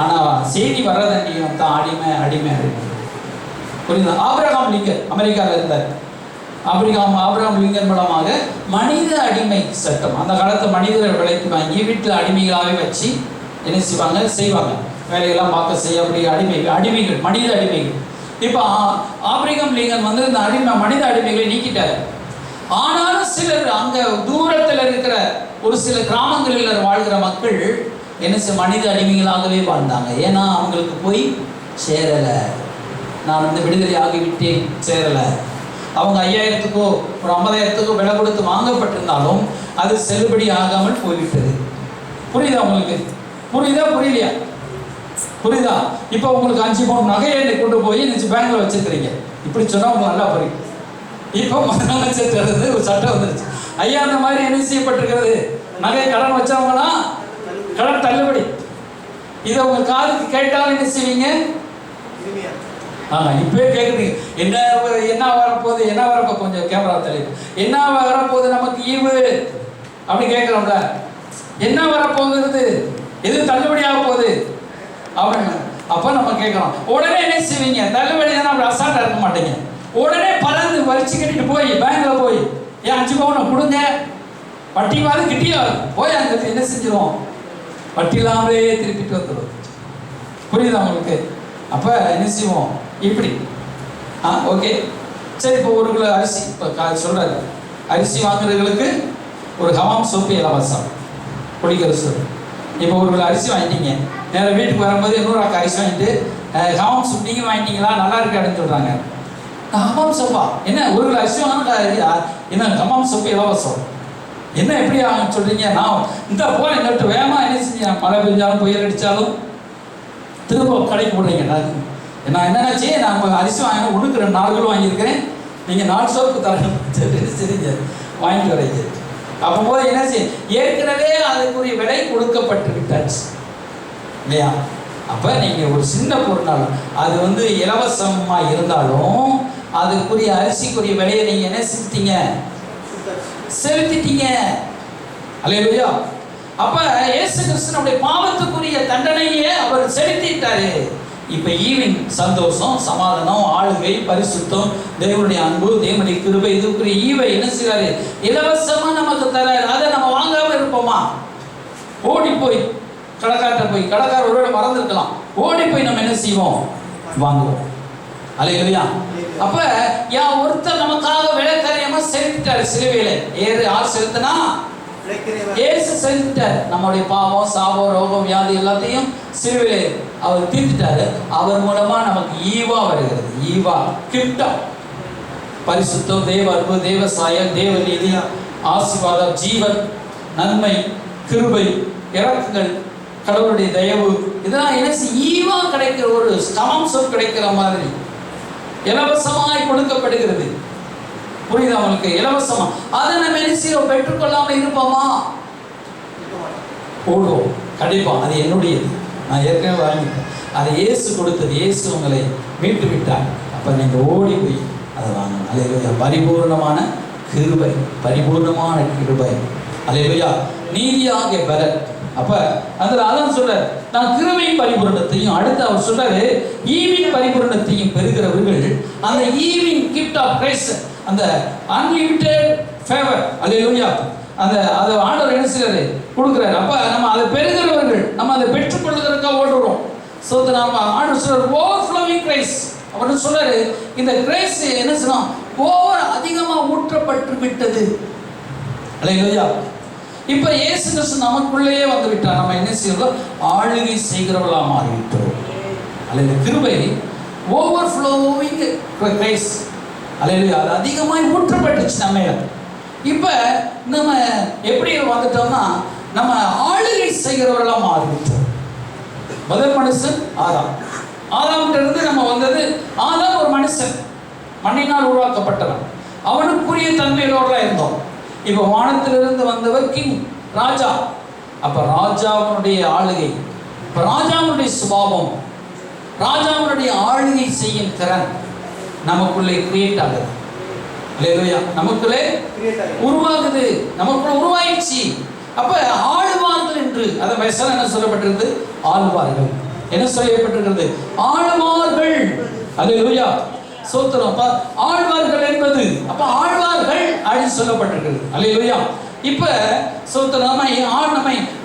ஆனா செய்தி வர்றதண்டியும் தான் அடிமை புரியுதா? ஆபிரகாம் லிங்கன் அமெரிக்காவில் இருந்தார். ஆபிரகாம் லிங்கன் மூலமாக மனித அடிமை சட்டம், அந்த காலத்து மனிதரை விலைக்கு வாங்கி வீட்டில் அடிமைகளாகவே வச்சு என்ன செய்வாங்க வேலையெல்லாம் பார்க்க செய்ய. அப்படி அடிமைகள் மனித அடிமைகள். இப்போ ஆபிரகாம் லிங்கன் வந்து இந்த மனித அடிமைகளை நீக்கிட்டார். ஆனாலும் சிலர் அங்க தூரத்தில் இருக்கிற ஒரு சில கிராமங்களில் வாழ்கிற மக்கள் என்ன மனித அடிமைகளாகவே வாழ்ந்தாங்க. ஏன்னா அவங்களுக்கு போய் சேரலை. நான் வந்து விடுதலை ஆகிவிட்டேன், சேரலை. அவங்க 5000க்கோ ஒரு 50,000க்கோ விலை கொடுத்து வாங்கப்பட்டிருந்தாலும் அது செல்லுபடி ஆகாமல் போய்விட்டது. புரியுதா உங்களுக்கு? புரியலையா? புரியுதா? இப்போ உங்களுக்கு 5 பவுன் நகையை கொண்டு போய் பேங்க்ல வச்சிருக்கிறீங்க. இப்படி சொன்னா உங்களுக்கு நல்லா புரியும். இப்போ முதலமைச்சர் ஒரு சட்டம் வந்துருச்சு. ஐயா அந்த மாதிரி என்ன செய்யப்பட்டிருக்கிறது? நகை கடன் வச்சவங்கன்னா கடன் தள்ளுபடி. இதை உங்க காதுக்கு கேட்டாலும் என்ன செய்வீங்க? இப்பவே கேக்குறீங்க, என்ன வரப்போகுது கொஞ்சம் கேமரா தெரியும், என்ன வரப்போகுது நமக்கு ஈவு அப்படி கேட்கிறோம்ல. என்ன வரப்போகுது, எது தள்ளுபடி ஆக போகுது அப்படின்னு அப்ப நம்ம கேட்கிறோம். உடனே என்ன செய்வீங்க? தள்ளுபடி தானே, அப்படி அசால்ட்டா இருக்க மாட்டீங்க. உடனே பறந்து வரிச்சு கட்டிட்டு போய் பேங்க்ல போய் 5 பவுனை கொடுங்க, வட்டிவாது கிட்டியா போய் அங்க என்ன செஞ்சிருவோம்? வட்டி இல்லாமலே திருப்பிட்டு வந்துடும். புரியுதா உங்களுக்கு? அப்ப என்ன செய்வோம்? இப்படி ஓகே சரி. இப்போ 1 கிலோ அரிசி இப்போ சொல்றாரு, அரிசி வாங்குறவங்களுக்கு ஒரு ஹமாம் சோப்பு இலவசம், குடிக்கிற சோப்பு. இப்போ 1 கிலோ அரிசி வாங்கிட்டீங்க, நேரம் வீட்டுக்கு வரும்போது இன்னொரு அரிசி வாங்கிட்டு ஹமாம் சோப் நீங்கள் வாங்கிட்டீங்களா, நல்லா இருக்கு அப்படின்னு சொல்றாங்க. ஹமாம் சோப்பா என்ன? 1 கிலோ அரிசி வாங்கினா என்ன ஹமாம் சோப்பு இலவசம்? என்ன எப்படி சொல்றீங்க? நான் இந்த போல எங்கிட்ட வேகமா என்ன செஞ்சேன்? மழை பெஞ்சாலும் புயல் அடித்தாலும் திரும்ப கடைக்கு போடுறீங்க. நான் என்னன்னாச்சு, நான் அரிசி வாங்கினா 1க்கு 4 கிலோ வாங்கியிருக்கிறேன், நீங்கள் 4 சோப்பு தரணும் சரிங்க வாங்கிட்டு வரீங்க. அப்போ போது என்ன செய்ய, ஏற்கனவே அதுக்குரிய விலை கொடுக்கப்பட்டு விட்டாச்சு இல்லையா? அப்போ நீங்கள் ஒரு சின்ன பொருளாலும் அது வந்து இலவசமாக இருந்தாலும் அதுக்குரிய அரிசிக்குரிய விலையை நீங்கள் என்ன செலுத்திட்டீங்க. அல்லேலூயா. அப்ப இயேசு கிறிஸ்து நம்முடைய பாவத்துக்குரிய தண்டனையே அவர் செலுத்திட்டாரு. இப்ப ஈவின் சந்தோஷம், சமாதானம், ஆளுகை, பரிசுத்தம், தேவனுடைய அன்பு, தேவனுடைய கிருபை, இதுக்குரிய ஈவை என்ன செய்றாரு? இலவசமா நமக்கு தராரு. அதை நம்ம வாங்காம இருப்போமா? ஓடி போய் கடைக்காரர் ஒருவேளை மறந்துருக்கலாம், ஓடி போய் நம்ம என்ன செய்வோம்? வாங்குவோம். அல்லேலூயா. அப்ப ஒருத்தர் நமக்காக விலைக்கரியமா செலுத்திட்டாரு சிலுவையில. யார் செலுத்தினா? இயேசு செலுத்திட்டார். நம்முடைய பாவம், சாபம், ரோகம், வியாதி எல்லாத்தையும் சிலுவையிலே அவர் தீர்த்துட்டாரு. அவர் மூலமா நமக்கு ஈவா வருகிறது. ஈவா கிப்டா, பரிசுத்தம், தேவ அன்பு, தேவ சாயம், தேவ நீதி, ஆசீர்வாதம், ஜீவன், நன்மை, கிருபை, இறக்குகள், கடவுளுடைய தயவு, இதெல்லாம் என்ன ஈவா கிடைக்கிற ஒரு ஸ்டாம் சொல் கிடைக்கிற மாதிரி இலவசமாய் கொடுக்கப்படுகிறது. புரியுதா உங்களுக்கு? இலவசமா. அதை நம்ம என்ன செய்யறோம்? பெற்றுக்கொள்ளாம இருப்போமா? போடுவோம். கண்டிப்பாக அது என்னுடையது, நான் ஏற்கனவே வாங்கிட்டேன். அதை இயேசு கொடுத்தது, இயேசு உங்களை மீட்டு விட்டார். அப்போ நீங்கள் ஓடி போய் அதை வாங்கணும். அல்லேலூயா. பரிபூர்ணமான கிருபை, பரிபூர்ணமான கிருபை. அல்லேலூயா. நீதியாக பலன். அப்போ அதில் அதான் சொல்றார், நான் கிருபையின் பரிபூரணத்தையும், அடுத்து அவர் சொல்றாரு ஈவின் பரிபூரணத்தையும் பெறுகிறவர்கள் அந்த ஈவின் கிஃப்ட் ஆஃப் கிரைஸ்ட், அந்த அன்லிமிட்டெட் ஃபேவர். அல்லேலூயா. அதை ஆண்டவர் என்ன செய்யறாரு, கொடுக்குறாரு. அப்போ நம்ம அதை பெறுகிறவர்கள், நம்ம அதை பெற்றுக்கொள்வதற்காக ஓடுறோம். ஸோ நம்ம ஆண்டவர் சொல்றாரு ஓவர் ஃப்ளோவிங் கிரைஸ். அவர் சொல்றாரு இந்த கிரைஸ் என்ன சொல்லலாம், ஓவர் அதிகமாக ஊற்றப்பட்டு விட்டது. அல்லேலூயா. இப்போ இயேசு கிறிஸ்து நமக்குள்ளேயே வந்து விட்டார். நம்ம என்ன செய்யறோம், ஆளுகை செய்கிறவர்களாக மாறிவிட்டோம். அல்லேலூயா. கிருபை ஓவர் ஃப்ளோவிங் கிரைஸ். அல்லேலூயா. அது அதிகமாக ஊற்றப்பட்டுச்சு நம்ம. இப்போ நம்ம எப்படி வந்துட்டோம்னா, நம்ம ஆளுகை செய்கிறவர்களாக மாறிவிட்டோம். முதல் மனுஷன் ஆதாம். ஆதாம்கிட்ட நம்ம வந்தது, ஆதாம் ஒரு மனுஷன், மண்ணினால் உருவாக்கப்பட்டவன். அவனுக்குரிய தன்மையோடலாம் இருந்தோம். இப்போ வானத்திலிருந்து வந்தவர் கிங், ராஜா. அப்போ ராஜாவுடைய ஆளுகை, இப்போ ராஜாவுடைய சுபாவம், ராஜாவுடைய ஆளுகை செய்யும் திறன் நமக்குள்ளே கிரியேட் ஆகுது. அல்லேலூயா. நமக்குள்ளே உருவாகுது, நமக்குள்ள உருவாயிடுச்சு. அப்ப ஆளுவார்கள் என்று அந்த வயசான என்ன சொல்லப்பட்டிருக்கிறது, ஆளுவார்கள். என்ன சொல்லப்பட்டிருக்கிறது, ஆளுவார்கள். அல்லேலூயா. சோத்திரம். ஆழ்வார்கள் என்பது அப்ப ஆழ்வார்கள் அப்படின்னு சொல்லப்பட்டிருக்கிறது. அல்லேலூயா. இப்ப சோத்திரம்.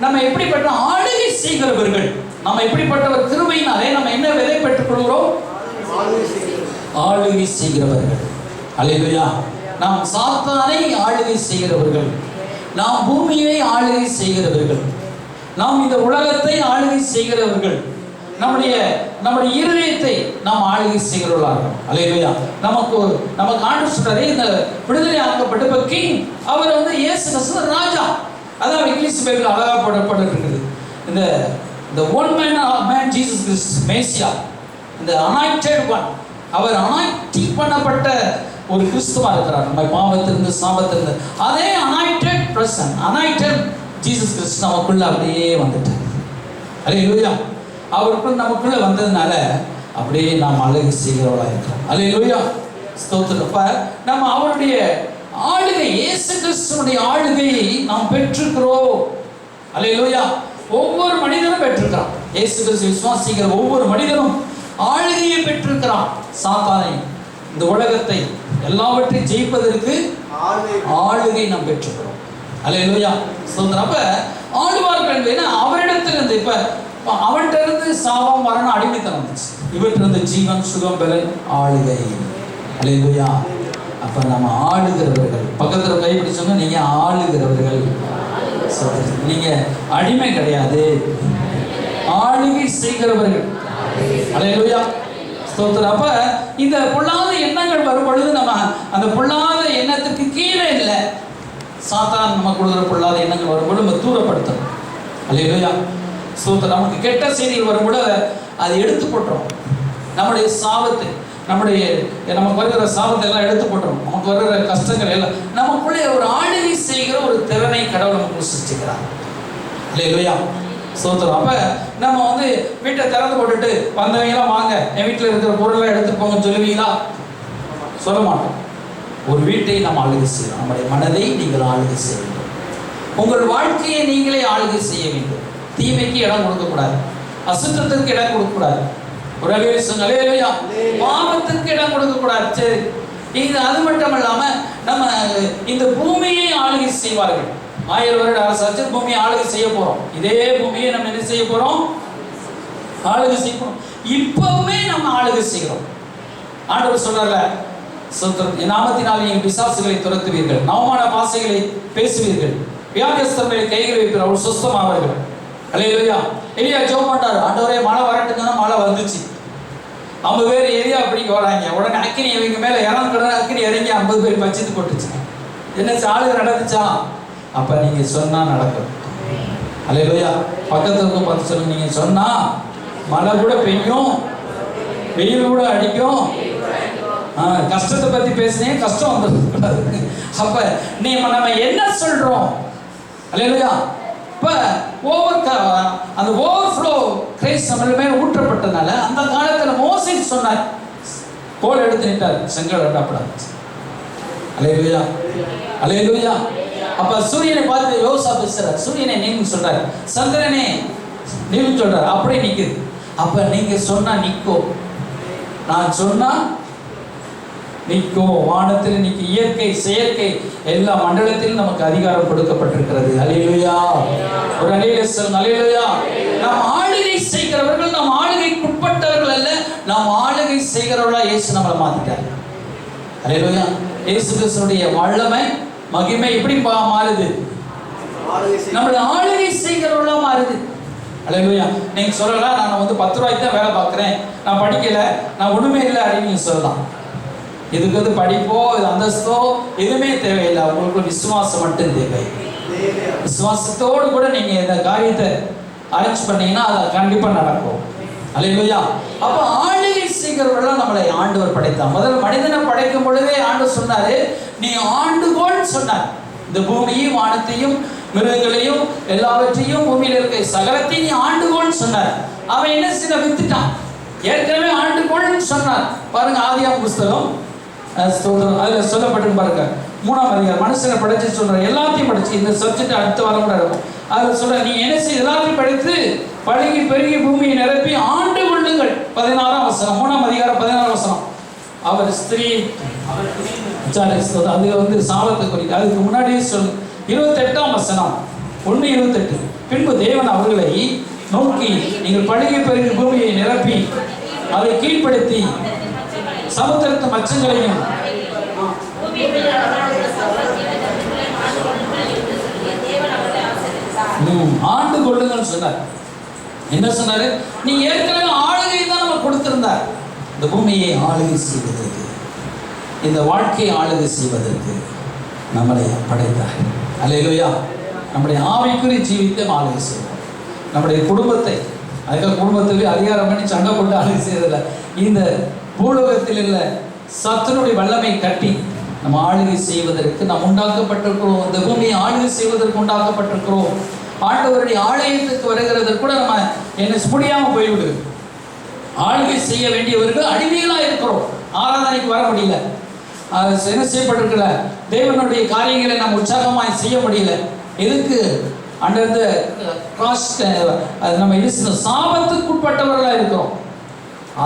நம்ம எப்படிப்பட்ட ஆளுகை செய்கிறவர்கள், நம்ம எப்படிப்பட்டவர், கிருபையினாலே நம்ம என்ன விதை பெற்றுக் கொள்கிறோம், ஆளுகை செய்கிறவர்கள். அல்லேலூயா. நாம் சாத்தானை ஆளுகை செய்கிறவர்கள், நாம் பூமியை ஆளுகை செய்கிறவர்கள், நாம் இந்த உலகத்தை ஆளுகை செய்கிறவர்கள், நம்முடைய இருதயத்தை நாம் ஆளுகை செய்கிறவர்களாக. அல்லேலூயா. நமக்கு ஆண்டவர் சொல்றாரு, இந்த விடுதலை ஆக்கப்பட்ட கிங், அவர் வந்து இயேசு கிறிஸ்து ராஜா. அதான் இங்கிலீஷ் பைபிள் அழகா போடப்பட்டிருக்கிறது. இந்த ஒன் மேன் ஜீசஸ் கிறிஸ்ட் மேசியா, இந்த அனாயிண்டட் ஒன், அவர் அனாயிண்டிங் பண்ணப்பட்ட ஒரு கிறிஸ்துவா இருக்கிறார். நம்ம பாவத்திலிருந்து சாபத்திலிருந்து அதே anointed person, anointed Jesus Christ நமக்குள்ள அப்படியே வந்துட்டார். அல்லேலூயா. அவருக்குள் நமக்குள்ள வந்ததுனால அப்படியே நாம் அழகு செய்கிறவர்களாக இருக்கிறோம். அல்லேலூயா. ஸ்தோத்திரம். நம்ம அவருடைய ஆளுகை, இயேசு கிறிஸ்துவினுடைய ஆளுகையை நாம் பெற்றிருக்கிறோம். அல்லேலூயா. ஒவ்வொரு மனிதனும் பெற்றிருக்கிறான். இயேசு கிறிஸ்து விசுவாசிக்கிற ஒவ்வொரு மனிதனும் ஆளுகையை பெற்றிருக்கிறான். சாத்தானை, இந்த உலகத்தை எல்லாவற்றையும் ஜெயிப்பதற்கு ஆளுகை நாம் பெற்றுக்கிறோம். அல்லேலூயா. ஸ்தோத்திரம். அப்ப ஆளுவார்கள் அவரிடத்திலிருந்து, இப்ப அவன்கிட்ட இருந்து சாபம், மரணம், அடிமைத்தனம் வந்துச்சு. இவற்றிலிருந்து ஜீவன், சுகம், பலன், ஆளுகை. அல்லேலூயா. அப்ப நம்ம ஆளுகிறவர்கள். பக்கத்துல கைப்பிடிச்சோங்க, நீங்க ஆளுகிறவர்கள். நீங்க அடிமை கிடையாது, ஆளுகை செய்கிறவர்கள். அல்லேலூயா. ஸ்தோத்திரம். அப்ப இந்த பொல்லாத எண்ணங்கள் வரும் பொழுது நம்ம அந்த பொல்லாத எண்ணத்துக்கு கீழே இல்லை, சாத்தான் நம்ம கொடுக்குற பொல்லாத எண்ணங்கள் வரும்போது நம்ம தூரப்படுத்தணும். அல்லேலூயா. ஸ்தோத்திரம். நமக்கு கெட்ட செய்திகள் வரும்போது அதை எடுத்து போட்டுரும். நம்முடைய சாபத்தை, நமக்கு வருகிற சாபத்தை எல்லாம் எடுத்து போட்டுரும். நமக்கு வருகிற கஷ்டங்கள் எல்லாம் நமக்குள்ளே ஒரு ஆளுகை செய்கிற ஒரு திறனை கடவுள் நமக்கு சிருஷ்டிக்கிறார். அல்லேலூயா. ஸ்தோத்திரம். அப்ப நம்ம வந்து வீட்டை திறந்து போட்டுட்டு வந்தவங்களாம் வாங்க, என் வீட்டில் இருக்கிற பொருளை எடுத்துட்டு போங்கன்னு சொல்லுவீங்களா? சொல்ல மாட்டோம். ஒரு வீட்டை நம்ம ஆளுகை செய்யணும். நம்முடைய மனதை நீங்கள் ஆளுகை செய்ய வேண்டும். உங்கள் வாழ்க்கையை நீங்களே ஆளுகை செய்ய வேண்டும். தீமைக்கு இடம் கொடுக்கக்கூடாது, அசுத்தத்திற்கு இடம் கொடுக்கக்கூடாது, ஒரு அல்லேலூயா, பாவத்திற்கு இடம் கொடுக்கக்கூடாது. சரி, இது அது மட்டும் இல்லாம நம்ம இந்த பூமியை ஆளுகை செய்வார்கள். 1000 வருட அரசாட்சி பூமியை ஆளுகை செய்ய போறோம். இதே பூமியை நம்ம என்ன செய்ய போறோம், ஆளுகை செய்ய போறோம். இப்பவுமே நம்ம ஆளுகை செய்கிறோம். ஆண்டவர் சொல்றாருல, என் நாமத்தினால் நீங்கள் பிசாசுகளை துரத்துவீர்கள், நவமான பாசைகளை பேசுவீர்கள், வியாதியஸ்தர் மேல் கைகளை வைப்பீர்கள், அவர் சுஸ்தமாவார்கள். அல்லேலூயா. எலியா ஜெபம் பண்ணாரு, ஆண்டவரே மழை வரட்டுங்கன்னா மழை வந்துச்சு. 50 பேர் எலியா அப்படிங்க வராங்க. உடனே அக்கினி இவங்க மேல இறங்க, அக்கினி இறங்கி 50 பேர் பச்சித்து போட்டுச்சு. என்ன ஆளுக நடந்துச்சா? அப்ப நீங்க சொன்னா நடக்கும். அல்லேலூயா. பக்கத்துல பார்த்து சொல்லுங்க, நீங்க சொன்னா மழை கூட பெய்யும், வெயில் கூட அடிக்கும். கஷ்டத்தை பத்தி பேசினேன், கஷ்டம் வந்துடக்கூடாது. அப்ப நம்ம என்ன சொல்றோம்? அல்லேலூயா. இப்ப அந்த ஓவர்ஃப்ளோ கிரேஸ் நம்ம மேல ஊற்றப்பட்டனால அந்த காலத்தில் மோசேஸ் சொன்னார், கோல் எடுத்து நிட்டார், செங்கல் அடாப்படாது. அல்லேலூயா, அல்லேலூயா. அப்ப சூரியனை பார்த்து யோசா பேசுறார், சூரியனை நீங்க சொல்றாரு, சந்திரனே நீங்க சொல்றாரு, அப்படியே நிக்குது. அப்ப நீங்க சொன்னா நிற்கும், நான் சொன்னா நிற்கும். வானத்தில் இன்னைக்கு இயற்கை செயற்கை எல்லா மண்டலத்திலும் நமக்கு அதிகாரம் கொடுக்கப்பட்டிருக்கிறது. அல்லேலூயா, ஒரு அல்லேலூயா சொல்லுங்க. அல்லேலூயா. நாம் ஆளுகை செய்கிறவர்கள், நாம் ஆளுகைக்கு உட்பட்டவர்கள் அல்ல, நாம் ஆளுகை செய்கிறவர்களா இயேசு நம்மளை மாத்திட்டார். அல்லேலூயா. இயேசு கிறிஸ்துவுடைய வல்லமை மகிமை எப்படி மாறுது? நம்மளை ஆளுகை செய்கிறவர்களா மாறுது. அல்லேலூயா. நீங்க சொல்லலாம், நான் 10 ரூபாய்க்கு தான் வேலை பார்க்குறேன், நான் படிக்கல, நான் ஒண்ணுமே இல்லை அப்படின்னு நீங்க சொல்லலாம். இதுக்கு படிப்போ அந்தஸ்தோ எதுவுமே தேவையில்லை, உங்களுக்கு விசுவாசம் மட்டும் தேவை. விசுவாசத்தோடு கூட நீங்க இந்த காரியத்தை அரேஞ்ச் பண்ணீங்கன்னா அது கண்டிப்பா நடக்கும். அல்லேலூயா. அப்ப ஆளுகை செய்கிறவர்கள் நம்மளை ஆண்டவர் படைத்தார். முதல்ல மனிதனை படைக்கும் பொழுதே ஆண்டவர் சொன்னாரு, நீ ஆண்டுகோள் சொன்னார். இந்த பூமியையும் வானத்தையும் மிருகங்களையும் எல்லாவற்றையும் பூமியில் இருக்க சகலத்தையும் நீ ஆண்டுகோள் சொன்னார். அவன் என்ன செய்ய வித்துட்டான். ஏற்கனவே ஆண்டுகோள்னு சொன்னார். பாருங்க, ஆதியாகமம் புஸ்தகம் அதுல சொல்லப்பட்டு பாருங்க, 3ஆம் அதிகாரம். மனுஷனை படைச்சு சொல்ற, எல்லாத்தையும் படிச்சு, இந்த சப்ஜெக்ட் அடுத்த வாரம் கூட இருக்கும். அது சொல்ற, நீ என்ன செய்ய எல்லாத்தையும் படித்து பழுகி பெருகி பூமியை நிரப்பி ஆண்டு கொள்ளுங்கள். 16ஆம் வசனம், 3ஆம் அதிகாரம் 16ஆம் வசனம். அவர் ஸ்திரீ அது சாபத்தை குறித்து. அதுக்கு முன்னாடியே சொல்லு. 28ஆம் வசனம் 1:28. பின்பு தேவன் அவர்களை நோக்கி, நீங்கள் பழுகி பெருகி பூமியை நிரப்பி அதை கீழ்ப்படுத்தி சமுத்திரத்து மச்சங்களையும் ஆண்டு கொள்ளுங்கள் சொன்னார். என்ன சொன்னாரு? நீ ஏற்கனவே ஆளுகை தான் நம்ம கொடுத்திருந்தார். இந்த பூமியை ஆளுகை செய்வதற்கு, இந்த வாழ்க்கையை ஆளுகை செய்வதற்கு நம்மளை படைத்தார். அல்லேலூயா. நம்முடைய ஆவிக்குரிய ஜீவித்தை ஆளுகை செய்வோம். நம்முடைய குடும்பத்தை, அதுக்காக குடும்பத்திலே அதிகாரம் பண்ணி சண்டை போட்டு ஆளுகை செய்யறதில்லை. இந்த பூலோகத்தில் உள்ள சத்துருடைய வல்லமை கட்டி நம்ம ஆளுகை செய்வதற்கு நாம் உண்டாக்கப்பட்டிருக்கிறோம். இந்த பூமியை ஆளுகை செய்வதற்கு உண்டாக்கப்பட்டிருக்கிறோம். ஆண்டவருடைய ஆலயத்துக்கு வருகிறதற்கு கூட நம்ம என்ன முடியாம போய்விடுது. ஆளுகை செய்ய வேண்டியவர்கள் அடிமைகளா இருக்கிறோம். ஆராதனைக்கு வர முடியல, என்ன செய்யப்பட்டிருக்கல, தேவனுடைய காரியங்களை நம்ம உற்சாகமாய் செய்ய முடியல. எதுக்கு? அந்த நம்ம சாபத்துக்குட்பட்டவர்களா இருக்கிறோம்.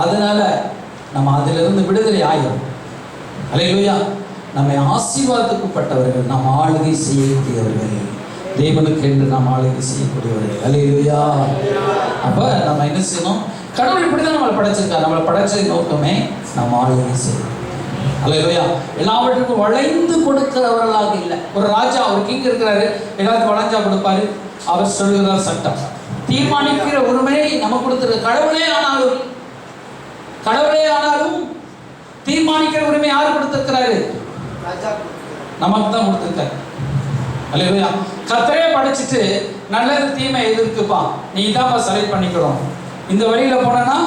அதனால நம்ம அதிலிருந்து விடுதலை ஆகிறோம். அல்லேலூயா. நம்மை ஆசீர்வாதத்துக்குட்பட்டவர்கள், நாம் ஆளுகை செய்யக்கூடியவர்கள், தேவனுக்கு என்று நாம் ஆளுகை செய்யக்கூடியவர்கள். அல்லேலூயா. அப்ப நம்ம என்ன செய்யணும்? கடவுள் இப்படிதான் நம்மளை படைச்சிருக்கார். நம்மளை படைச்ச நோக்கமே நம்ம ஆளுகை செய்யணும். அல்லேலூயா. எல்லாவற்றுக்கும் வளைந்து கொடுக்கிறவர்களாக இல்லை. ஒரு ராஜா, ஒரு கிங் இருக்கிறாரு, எல்லாத்துக்கும் வளைஞ்சா கொடுப்பாரு. அவர் சொல்லுகிறார் சட்டம். தீர்மானிக்கிற உரிமையை நம்ம கொடுத்துருக்க கடவுளே ஆனாலும் தீர்மானிக்கிற உரிமை யார் கொடுத்திருக்கிறாரு? நமக்கு தான் கொடுத்திருக்காரு. அல்லேலூயா. கர்த்தரே படிச்சுட்டு நல்லது தீமை எது இருக்குப்பா, நீ தான் செலக்ட் பண்ணிக்கிறோம். இந்த வழியில போனா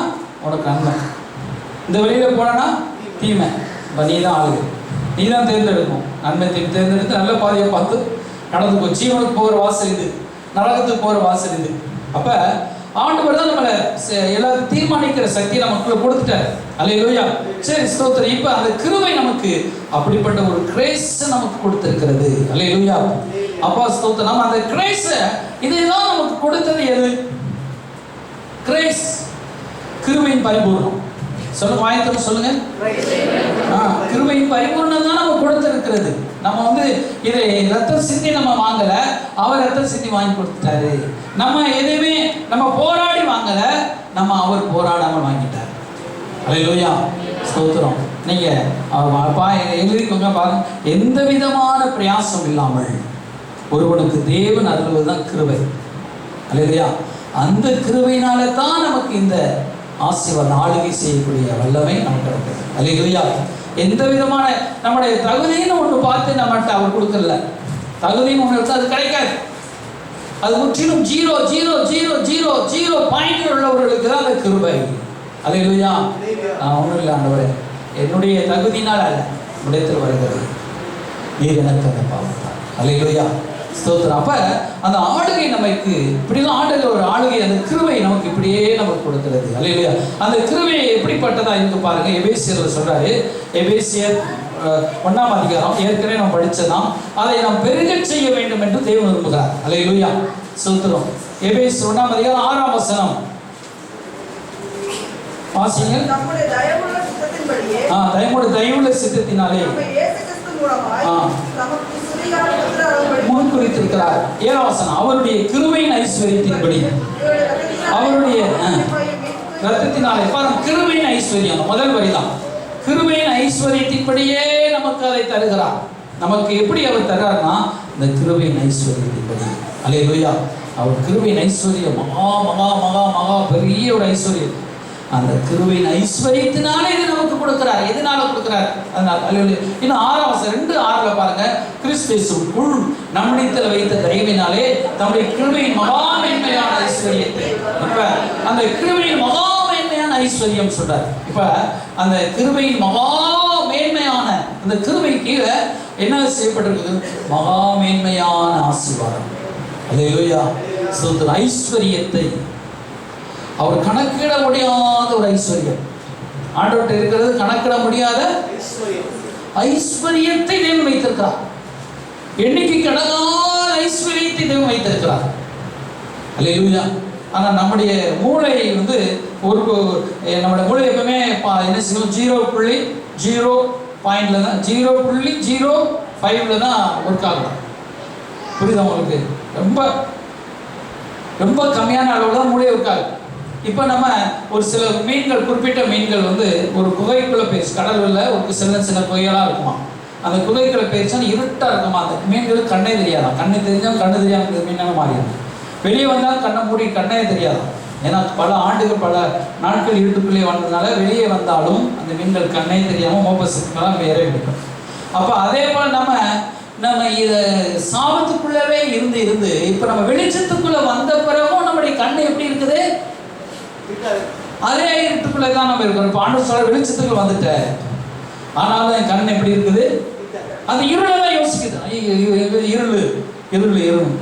உனக்கு நன்மை, இந்த வழியில போனா தீமை. நீ தான் ஆளு, நீ தான் தேர்ந்தெடுக்கும். நன்மை தேர்ந்தெடுத்து நல்ல பாதையை பார்த்து நடந்து போ. ஜீவனுக்கு போகிற வாசல் இது, நரகத்துக்கு போகிற வாசல் இது. அப்ப ஆண்டவர் தான் நம்மளை எல்லாரும் தீர்மானிக்கிற சக்தி நமக்குள்ள கொடுத்துட்டார். அல்லேலூயா. சரி, ஸ்தோத்திரம். இப்ப அந்த கிருபை நமக்கு அப்படிப்பட்ட ஒரு கிரேஸ் நமக்கு கொடுத்திருக்கிறது. அல்லேலூயா. அப்பா ஸ்தோத்திரம். நம்ம அந்த கிரேஸ் இதெல்லாம் நமக்கு கொடுத்தது எது? கிரேஸ், கிருபையின் பரிபூர்ணம். சொல்லுங்க, வாயத்தோடு சொல்லுங்க. கிருபையின் பரிபூர்ணம் தான் நம்ம கொடுத்திருக்கிறது. நம்ம இதை ரத்தம் சிந்தி நம்ம வாங்கல, அவர் ரத்தம் சிந்தி வாங்கி கொடுத்துட்டாரு. நம்ம எதுவுமே நம்ம போராடி வாங்கல, நம்ம அவர் போராடாமல் வாங்கிட்டார். அல்லேலூயா. ஸ்தோத்திரம். நீங்க எழுதிக்கோங்க பாருங்க. எந்த விதமான பிரயாசம் இல்லாமல் ஒருவனுக்கு தேவன் அருள்வதுதான் கிருபை. அல்லேலூயா. அந்த கிருபையினால தான் நமக்கு இந்த ஆசீர்வாதம், ஆளுகை செய்யக்கூடிய வல்லமை நமக்கு கிடைக்கிறது. அல்லேலூயா. எந்த விதமான நம்முடைய தகுதின்னு ஒன்று பார்த்து நம்மகிட்ட அவர் கொடுக்கல. தகுதின்னு ஒன்று எடுத்து அது கிடைக்காது. அது முற்றிலும் 0.00000 பாயிண்ட் உள்ளவர்களுக்கு தான் அந்த கிருபை. அல்லேலூயா. நான் ஒன்றும் இல்லை ஆண்டவரே, என்னுடைய தகுதினால் அல்ல, உடையத்தில் வருகிறது. நீர் எனக்கு அந்த பாவத்தார். அல்லேலூயா. ஸ்தோத்திரம். அப்ப அந்த ஆளுகை நமக்கு இப்படிலாம் ஆளுகை, ஒரு ஆளுகை, அந்த கிருபை நமக்கு இப்படியே நமக்கு கொடுக்கிறது. அல்லேலூயா. அந்த கிருபை எப்படிப்பட்டதா இருக்கு பாருங்க. எபேசியர்ல சொல்றாரு, எபேசியர் 1ஆம் அதிகாரம், ஏற்கனவே நம்ம படிச்சதான், அதை நாம் பெருகச் செய்ய வேண்டும் என்று தேவன் விரும்புகிறார். அல்லேலூயா. ஸ்தோத்திரம். எபேசியர் 1ஆம் அதிகாரம் 6ஆம் வசனம் வாசிங்க. நம்முடைய தயவுள்ள சித்தத்தின்படியே, தயவுள்ள தயவுள்ள சித்தத்தினாலே முன் குறித்திருக்கிறார். 7ஆம் வசனம், அவருடைய கிருபையின் ஐஸ்வரியத்தின்படி, அவருடைய ரத்தத்தினாலே. பாருங்க, கிருபையின் ஐஸ்வர்யம் முதல் வரிதான். கிருபையின் ஐஸ்வரியத்தின்படியே நமக்கு அதை தருகிறார். நமக்கு எப்படி அவர் தர்றார்னா, இந்த கிருபையின் ஐஸ்வரியத்தின்படி. அல்லேலூயா. அவர் கிருபையின் ஐஸ்வர்யம் மகா மகா மகா மகா பெரிய ஒரு ஐஸ்வர்யம். அந்த கிருபையின் ஐஸ்வரியத்தினாலே இது நமக்கு கொடுக்கிறார். எதனால கொடுக்கிறார்? அதனால. அல்லேலூயா. இன்னும் 6ஆம் வசனம் 2:6 பாருங்க, கிறிஸ்துவுக்குள் நம்மிடத்தில் வைத்த தயவினாலே தம்முடைய கிருபையின் மகா மேன்மையான ஐஸ்வர்யத்தை. இப்ப அந்த கிருபையின் மகா மேன்மையான ஐஸ்வர்யம் சொல்றார். இப்ப அந்த கிருபையின் மகா மேன்மையான அந்த கிருபை கீழே என்ன செய்யப்பட்டிருக்குது? மகா மேன்மையான ஆசீர்வாதம். அல்லேலூயா. ஸ்தோத்திரம். ஐஸ்வர்யத்தை அவர் கணக்கிட முடியாத ஒரு ஐஸ்வர்யம் ஆண்டவர்கிட்ட இருக்கிறது. கணக்கிட முடியாத ஐஸ்வர்யத்தை தேவன் வைத்திருக்கிறார். எண்ணிக்கை கடங்காத ஐஸ்வர்யத்தை தேவன் வைத்திருக்கிறார். அல்லேலூயா. ஆனா நம்முடைய மூளை ஒரு நம்முடைய மூளை எப்பவுமே என்ன செய்யும்? 0.0 தான், 0.05 தான் ஒர்க் ஆகும். புரியுதா உங்களுக்கு? ரொம்ப ரொம்ப கம்மியான அளவில் தான் மூளை ஒர்க் ஆகும். இப்போ நம்ம ஒரு சில மீன்கள், குறிப்பிட்ட மீன்கள் ஒரு குகைக்குள்ளே போயிடுச்சு. கடலில் ஒரு சின்ன சின்ன குகையெல்லாம் இருக்குமா. அந்த குகைக்குள்ளே போயிடுச்சா இருட்டாக இருக்குமா. அந்த மீன்களுக்கு கண்ணே தெரியாதான். கண்ணு தெரிஞ்சால் கண்ணு தெரியாமல் மீனாக மாறிடும். வெளியே வந்தால் கண்ணை மூடி கண்ணே தெரியாதான். ஏன்னா பல ஆண்டுகள் பல நாட்கள் இருட்டுக்குள்ளே வந்ததுனால வெளியே வந்தாலும் அந்த மீன்கள் கண்ணே தெரியாமல் மோப்பசுக்கெல்லாம் வேற இருக்கும். அப்போ அதே போல் நம்ம இதை சாபத்துக்குள்ளவே இருந்து இப்போ நம்ம வெளிச்சத்துக்குள்ளே வந்த பிறகும் நம்முடைய கண்ணு எப்படி இருக்குது? அதே இருட்டுக்குள்ளே தான் நம்ம இருக்கிறோம். இப்போ ஆண்டவர் சொல்ற வெளிச்சத்துக்கு வந்துட்டேன், ஆனாலும் என் கண் எப்படி இருக்குது? அது இருளை தான் யோசிக்குது. இருள்.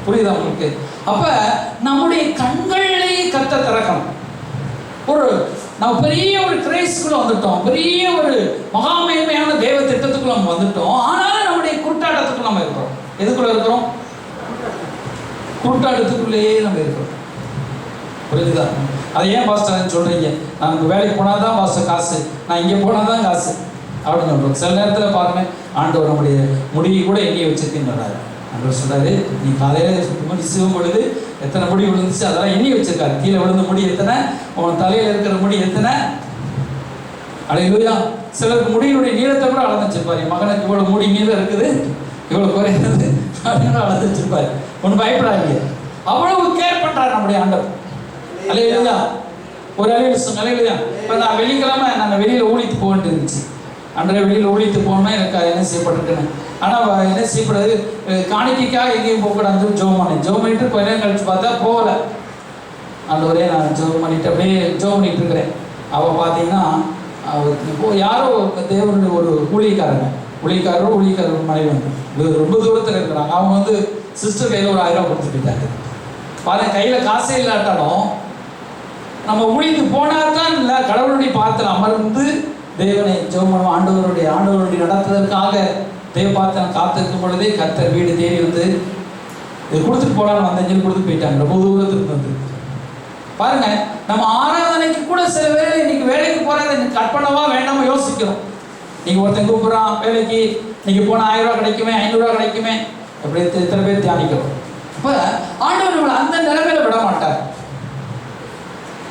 புரியுதா உங்களுக்கு? அப்ப நம்முடைய கண்களையே கத்த திறக்கணும். நம்ம பெரிய ஒரு கிரேஸ்க்குள்ள வந்துட்டோம், பெரிய ஒரு மகாமேன்மையான தேவ திட்டத்துக்குள்ள நம்ம வந்துட்டோம். ஆனாலும் நம்முடைய குருட்டாட்டத்துக்குள்ள நம்ம இருக்கிறோம். எதுக்குள்ள இருக்கிறோம்? குருட்டாட்டத்துக்குள்ளேயே நம்ம இருக்கிறோம். புரியுதா? அதை ஏன் பாஸ்டர் சொல்றீங்க? நான் வேலைக்கு போனால் தான் பாஸ்டர் காசு, நான் இங்கே போனால் தான் காசு அப்படின்னு சொல்கிறோம். சில நேரத்தில் பாருங்க, ஆண்டவர் நம்முடைய முடியை கூட எண்ணி வச்சிருக்கேன்னு ஆண்டவர் சொல்றாரு, நீ காலையில் முடி சிவம் பொழுது எத்தனை முடி விழுந்துச்சு அதெல்லாம் எண்ணி வச்சிருக்காரு. கீழே விழுந்த முடி எத்தனை, உன் தலையில் இருக்கிற முடி எத்தனை. அல்லேலூயா. சிலருக்கு முடியினுடைய நீளத்தை கூட அளந்து வச்சிருப்பாரு. என் மகனுக்கு இவ்வளோ முடி நீளம் இருக்குது, இவ்வளோ குறையாது அப்படின்னு அளந்து வச்சிருப்பாரு. ஒன்றும் பயப்படாதீங்க. அவ்வளவு கேர் பண்றாரு நம்முடைய ஆண்டவர். அல்லேலூயா. ஒரு அலையில இப்போ நான் வெள்ளிக்கிழமை நான் வெளியில் ஊழித்து போகிட்டு இருந்துச்சு. அன்றைய வெளியில் ஊழித்து போகணும்னா எனக்கு என்ன செய்யப்பட்டிருக்கேன்னு. ஆனால் என்ன செய்யப்படுது, காணிக்கைக்காக எங்கேயும் போகக்கூடாது. ஜோம் பண்ணிட்டு கொஞ்ச நேரம் கழிச்சு பார்த்தா போகலை. ஆண்டவரே நான் ஜோம் பண்ணிட்டு அப்படியே ஜோம் பண்ணிட்டு இருக்கிறேன். அவள் பார்த்தீங்கன்னா இப்போ யாரோ தேவனுடைய ஒரு ஊழியக்காரர் மனைவி ரொம்ப தூரத்தில் இருக்கிறாங்க. அவங்க சிஸ்டர் கையில் ஒரு 1000 கொடுத்து போயிட்டாங்க. பாருங்க, கையில் காசே இல்லாட்டாலும் நம்ம ஊழித்து போனால் தான் இல்லை, கடவுளுடைய பாத்திரம் அமர்ந்து தேவனை ஜெபம் பண்ணுவோம். ஆண்டவருடைய நடத்துவதற்காக தேவ பாத்திரம் காத்திருக்கும் பொழுதே கர்த்தர் வீடு தேடி இது கொடுத்துட்டு போகலான்னு வந்தஞ்சல் கொடுத்து போயிட்டாங்க. ரொம்ப தூரத்துக்கு பாருங்க, நம்ம ஆராதனைக்கு கூட சில பேர் இன்னைக்கு வேலைக்கு போறாங்க, இன்னைக்கு கட் பண்ணவா வேண்டாம யோசிக்கிறோம். நீங்க ஒருத்தன் கூப்பிடுறான் வேலைக்கு, இன்னைக்கு போனால் 1000 ரூபா கிடைக்குமே, 500 ரூபா கிடைக்குமே, அப்படி இத்தனை பேர் தியானிக்கிறோம். அப்ப ஆண்டவர் நம்மளை அந்த நிலைமையில விட மாட்டார்.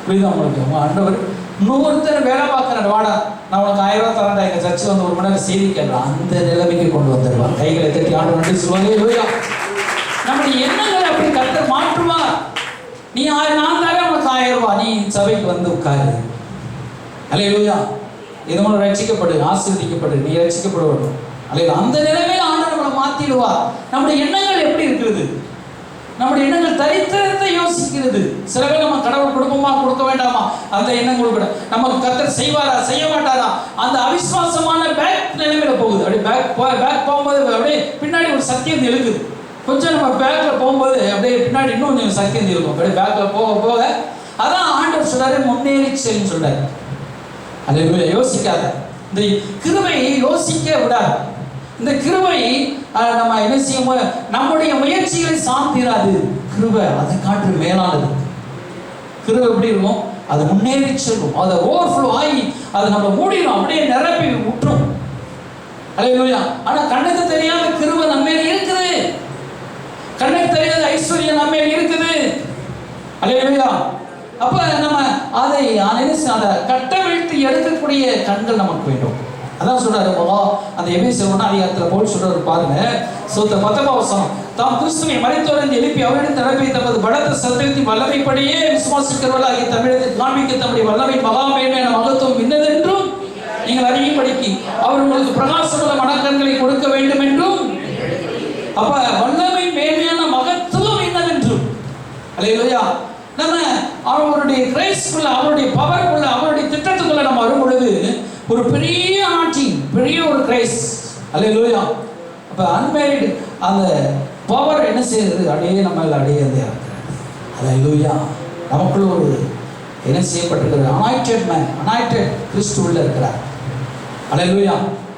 புரியுதா உங்களுக்கு? உங்க ஆண்டவர் இன்னொருத்தர் வேலை பார்க்குற, வாடா நான் உனக்கு 1000 ரூபா தரேன்டா, எங்கள் சர்ச்சு 1 மணி நேரம் செய்தி கேட்கலாம், அந்த நிலைமைக்கு கொண்டு வந்துடுவார். கைகளை தட்டி ஆண்டவர் நன்றி சொல்லுவாங்க. நம்முடைய எண்ணங்களை அப்படி கர்த்தர் மாற்றுவார். நீ நான் தரேன் உனக்கு 1000 ரூபா, நீ சபைக்கு வந்து உட்காரு. அல்லேலூயா. இது மூலம் ரட்சிக்கப்படு, ஆசீர்வதிக்கப்படு, நீ ரட்சிக்கப்பட வேண்டும். அல்லேலூயா. அந்த நிலைமையில ஆண்டவர் நம்மளை மாற்றிடுவார். நம்முடைய எண்ணங்கள் எப்படி இருக்கிறது? நம்முடைய எண்ணங்கள் தரித்திரத்தை யோசிக்கிறது. சில பேர் நம்ம கடவுள் கொடுப்போமா கொடுக்க வேண்டாமா அந்த எண்ணங்கள் கூட, நமக்கு கர்த்தர் செய்வாரா செய்ய மாட்டாரா அந்த அவிசுவாசமான பேக் நிலைமையில போகுது. அப்படியே பேக் போகும்போது அப்படியே பின்னாடி ஒரு சத்தியம் எழுக்குது. கொஞ்சம் நம்ம பேக்கில் போகும்போது அப்படியே பின்னாடி இன்னும் கொஞ்சம் சக்தி இருக்கும். அப்படியே பேக்கில் போக போக அதான் ஆண்டவர் சொல்றாரு, முன்னேறி செல்லுன்னு சொல்றாரு. அல்லேலூயா. யோசிக்காத, இந்த கிருபையை யோசிக்க விடாது. இந்த கிருபை நம்ம என்ன செய்யும், நம்முடைய முயற்சிகளை சார்ந்திராது. கிருபை அதை காற்று மேலானது. கிருபை எப்படி இருக்கும், அது முன்னேறி செல்லும், அதை ஓவர்ஃப்ளோ ஆகி அதை நம்ம மூடிடும், அப்படியே நிரப்பி விட்டுரும். அல்லேலூயா. ஆனா கண்ணுக்கு தெரியாத கிருபை நம்ம மேல இருக்குது, கண்ணுக்கு தெரியாத ஐஸ்வர்யம் நம்ம மேல இருக்குது. அல்லேலூயா. அப்ப நம்ம அதை கட்டவிழ்த்து எடுக்கக்கூடிய கண்கள் நமக்கு வேண்டும். அதான் சொல்றாரு அந்த எபேசியர் 1 அதிகாரத்துல போல் சொல்றாரு பாருங்க. 19 வசனம், தாம் கிறிஸ்துவை மரித்தோரிலிருந்து எழுப்பி அவரிடம் நிரப்பி தமது பலத்த சத்தியத்தின் வல்லமைப்படியே விசுவாசிக்கிறவர்களாகிய தமிழகத்தில் காண்பிக்க தம்முடைய வல்லமை மகாமேன்மையான மகத்துவம் இன்னதென்றும் நீங்கள் அறியும்படிக்கு அவர் உங்களுக்கு பிரகாசமுள்ள மனக்கண்களை கொடுக்க வேண்டும் என்றும். அப்ப வல்லமை மேன்மையான மகத்துவம் என்னதென்றும். அல்லேலூயா. நம்ம அவருடைய கிரைஸ்டுக்குள்ள, அவருடைய பவருக்குள்ள, அவருடைய திட்டத்துக்குள்ள நம்ம வரும் பொழுது ஒரு பெரிய ஆட்சிங், பெரிய ஒரு கிரைஸ். அல்லேலூயா. அப்ப அன்மேரிட் அந்த பவர் என்ன செய்யுது, அப்படியே நம்ம அடையதே இருக்கிறார். அல்லேலூயா. நமக்குள்ள ஒரு என்ன செய்யப்பட்டிருக்கிற அனாயிட்டட் மேன், அனாயிட்டட் கிறிஸ்து உள்ள இருக்கிறார். அல்லேலூயா.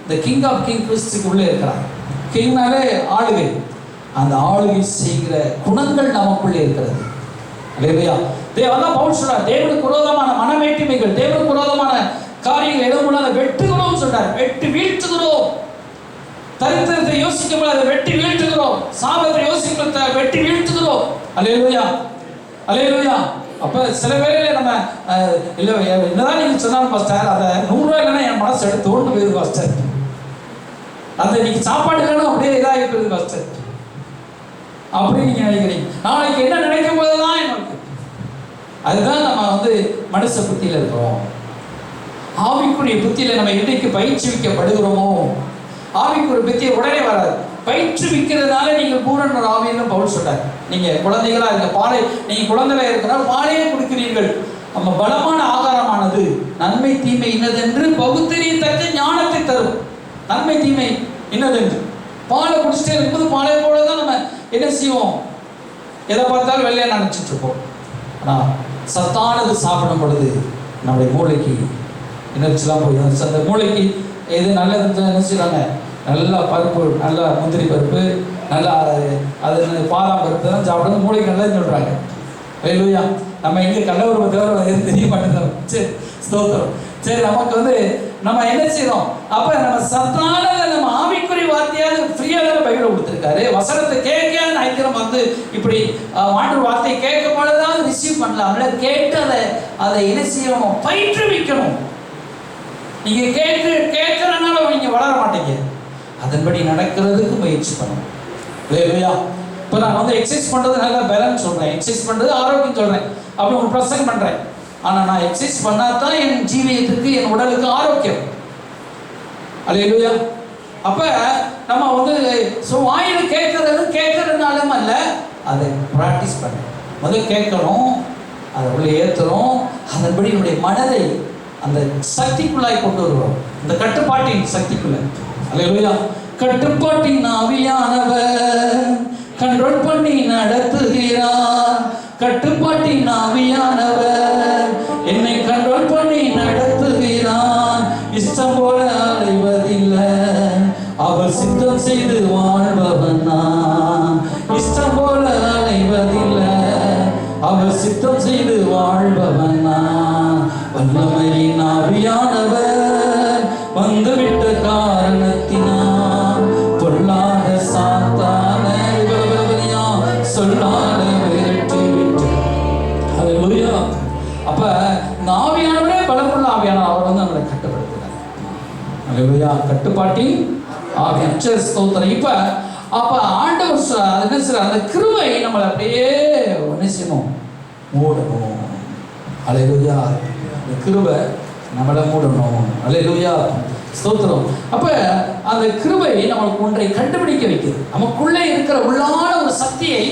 தி கிங் ஆஃப் கிங் கிறிஸ்துக்கு உள்ளே இருக்கிறார். கிங்னாலே ஆளுகை, அந்த ஆளுகை செய்கிற குணங்கள் நமக்குள்ளே இருக்கிறது. அல்லேலூயா. தேவன் பவுல் சொல்றார், தேவனுக்கு விரோதமான மனவேற்றுமைகள், தேவனுக்கு விரோதமான காரியங்கள் எதுவும் அதை வெட்டுகிறோம் சொல்றார். வெட்டி வீழ்த்துகிறோம். தரித்திரத்தை யோசிக்கும் அதை வெட்டி வீழ்த்துகிறோம். சாபத்தை யோசிக்கும் வெட்டி வீழ்த்துகிறோம். அல்லேலூயா. அல்லேலூயா. அப்ப சில வேளையில நம்ம இல்ல என்னதான் நீங்க சொன்னாலும் பாஸ்டர், அதை 100 ரூபாய் இல்லைன்னா என் மனசு எடுத்து ஓட்டு போயிருது பாஸ்டர், அந்த இன்னைக்கு சாப்பாடு இல்லைன்னா அப்படியே இதாகி போயிருது பாஸ்டர் அப்படி நீங்க நினைக்கிறீங்க. நாளைக்கு என்ன நினைக்கும் போதுதான் எனக்கு அதுதான் நம்ம மனுஷ புத்தியில இருக்கிறோம். ஆவிக்குரிய புத்தியில நம்ம இன்றைக்கு பயிற்சிவிக்கப்படுகிறோமோ, ஆவிக்குரிய புத்தியை உடனே வராது. பயிற்றுவிக்கிறதுனால நீங்கள் பூரண ஆவின்னு பவுல் சொல்றார். நீங்க குழந்தைகளா இருக்க பாலை, நீங்க குழந்தைகளா இருக்கிறால் பாலையே கொடுக்கிறீர்கள். நம்ம பலமான ஆகாரமானது நன்மை தீமை இன்னதென்று பகுத்தறியத்தக்க ஞானத்தை தரும். நன்மை தீமை இன்னதென்று பாலை குடிச்சிட்டே இருக்கும்போது பாலை போலதான் நம்ம என்ன செய்வோம், எதை பார்த்தாலும் வெள்ளையா நினைச்சிட்டு இருப்போம். ஆனா சத்தானது சாப்பிடும் பொழுது நம்முடைய மூளைக்கு எனர்ஜிலாம் போய் அந்த மூளைக்கு எது நல்லது என்ன செய்யறாங்க, நல்லா பருப்பு, நல்லா முந்திரி பருப்பு, நல்லா அது பாதாம் பருப்பு தான் சாப்பிடுறது மூளைக்கு நல்லதுன்னு சொல்றாங்க. அல்லேலூயா. நம்ம இங்கே கல்லூரி தவிர எதுவும் தெரிய மாட்டேங்கிறோம். சரி, ஸ்தோத்திரம். சரி, நமக்கு நம்ம என்ன செய்யறோம், அப்ப நம்ம சத்தானதை நம்ம ஆவிக்குரிய வார்த்தையாவது ஃப்ரீயாக பைபிள் கொடுத்துருக்காரு. வசனத்தை கேட்க நினைக்கிறோம், இப்படி ஆண்டவர் வார்த்தையை கேட்கும் பொழுதுதான் ரிசீவ் பண்ணலாம்ல. கேட்டு அதை என்ன செய்யணும், பயிற்றுவிக்கணும். நீங்க கேட்கறதுனால நீங்க வளர மாட்டீங்க, அதன்படி நடக்கிறதுக்கு முயற்சி பண்ணணும். இல்லையா? இப்போ நான் எக்ஸசைஸ் பண்றது நல்லா பேலன்ஸ் சொல்றேன், எக்ஸசைஸ் பண்றது ஆரோக்கியம் சொல்றேன், அப்படி ஒரு பிரசங்கம் பண்றேன். ஆனா நான் எக்ஸசைஸ் பண்ணாதான் என் ஜீவியத்துக்கு, என் உடலுக்கு ஆரோக்கியம். அல்லேலூயா. அப்ப நம்ம வாயில கேட்கறதுனாலும் அல்ல, அதை பிராக்டிஸ் பண்ண முதல்ல கேட்கணும், அதை உள்ள ஏற்றுறோம், அதன்படி என்னுடைய மனதை அந்த சக்திக்குள்ளாய் கொண்டு வருவோம், இந்த கட்டுப்பாட்டின் சக்திக்குள்ள. அல்லேலூயா. கட்டுப்பாட்டின் ஆவியானவர் கண்ட்ரோல் பண்ணி நடத்துகிறார். கட்டுப்பாட்டின் ஆவியானவர் என்னை கண்ட்ரோல் பண்ணி நடத்துகிறார். இஷ்டம் போல அலைவதில்லை, அவர் சித்தம் செய்து வாழ்பவன் நான். இஷ்டம் போல அலைவதில்லை, அவர் சித்தம் செய்து வாழ்பவன் நான். வல்லமையின் ஆவியானவர் வந்துவிட்ட காரணத்தினால் பொல்லாத சாத்தான சொல்லாத விரட்டி விட்டு. அல்லேலூயா. அப்ப இந்த ஆவியானவரே பலமுள்ள ஆவியானவர், அவர் நம்மளை கட்டுப்படுத்துகிறார். அல்லேலூயா. கட்டுப்பாட்டின் ஆவியான ஸ்தோத்திரம். அப்ப ஆண்டவர் என்ன சொல்ற, அந்த கிருபை நம்மளை அப்படியே என்ன செய்யணும், மூடணும். அல்லேலூயா. அந்த கிருபை நம்மளை மூடணும். அல்லேலூயா. ஸ்தோத்திரம். அப்ப அந்த கிருபை நம்மளுக்கு ஒன்றை கண்டுபிடிக்க வைக்கிறது. நமக்குள்ளே இருக்கிற உள்ளான ஒரு சக்தியை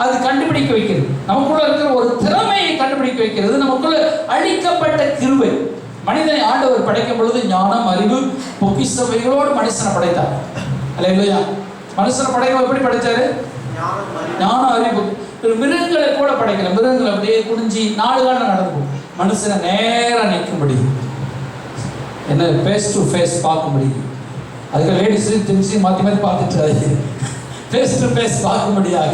அது கண்டுபிடிக்க வைக்கிறது. நமக்குள்ள இருக்கிற ஒரு திறமையை கண்டுபிடிக்க வைக்கிறது. நமக்குள்ள அளிக்கப்பட்ட கிருபை. மனிதனை ஆண்டவர் படைக்கும் பொழுது ஞானம், அறிவு, பொக்கிஷவைகளோடு மனுஷனை படைத்தார். அல்லேலூயா. மனுஷனை படைக்கும் எப்படி படைச்சாரு, ஞானம் அறிவு. மிருகங்களை கூட படைக்கல. மிருகங்கள் அப்படியே குனிஞ்சி 4 காலம் நடக்கும். மனுஷனை நேரம் நிற்கும்படி, என்ன ஃபேஸ் டு ஃபேஸ் பார்க்க முடியும். அதுக்கு லேடிஸ் திங்ஸி மாற்றி மாற்றி பார்த்துட்டு ஃபேஸ் டு ஃபேஸ் பார்க்கும்படியாக,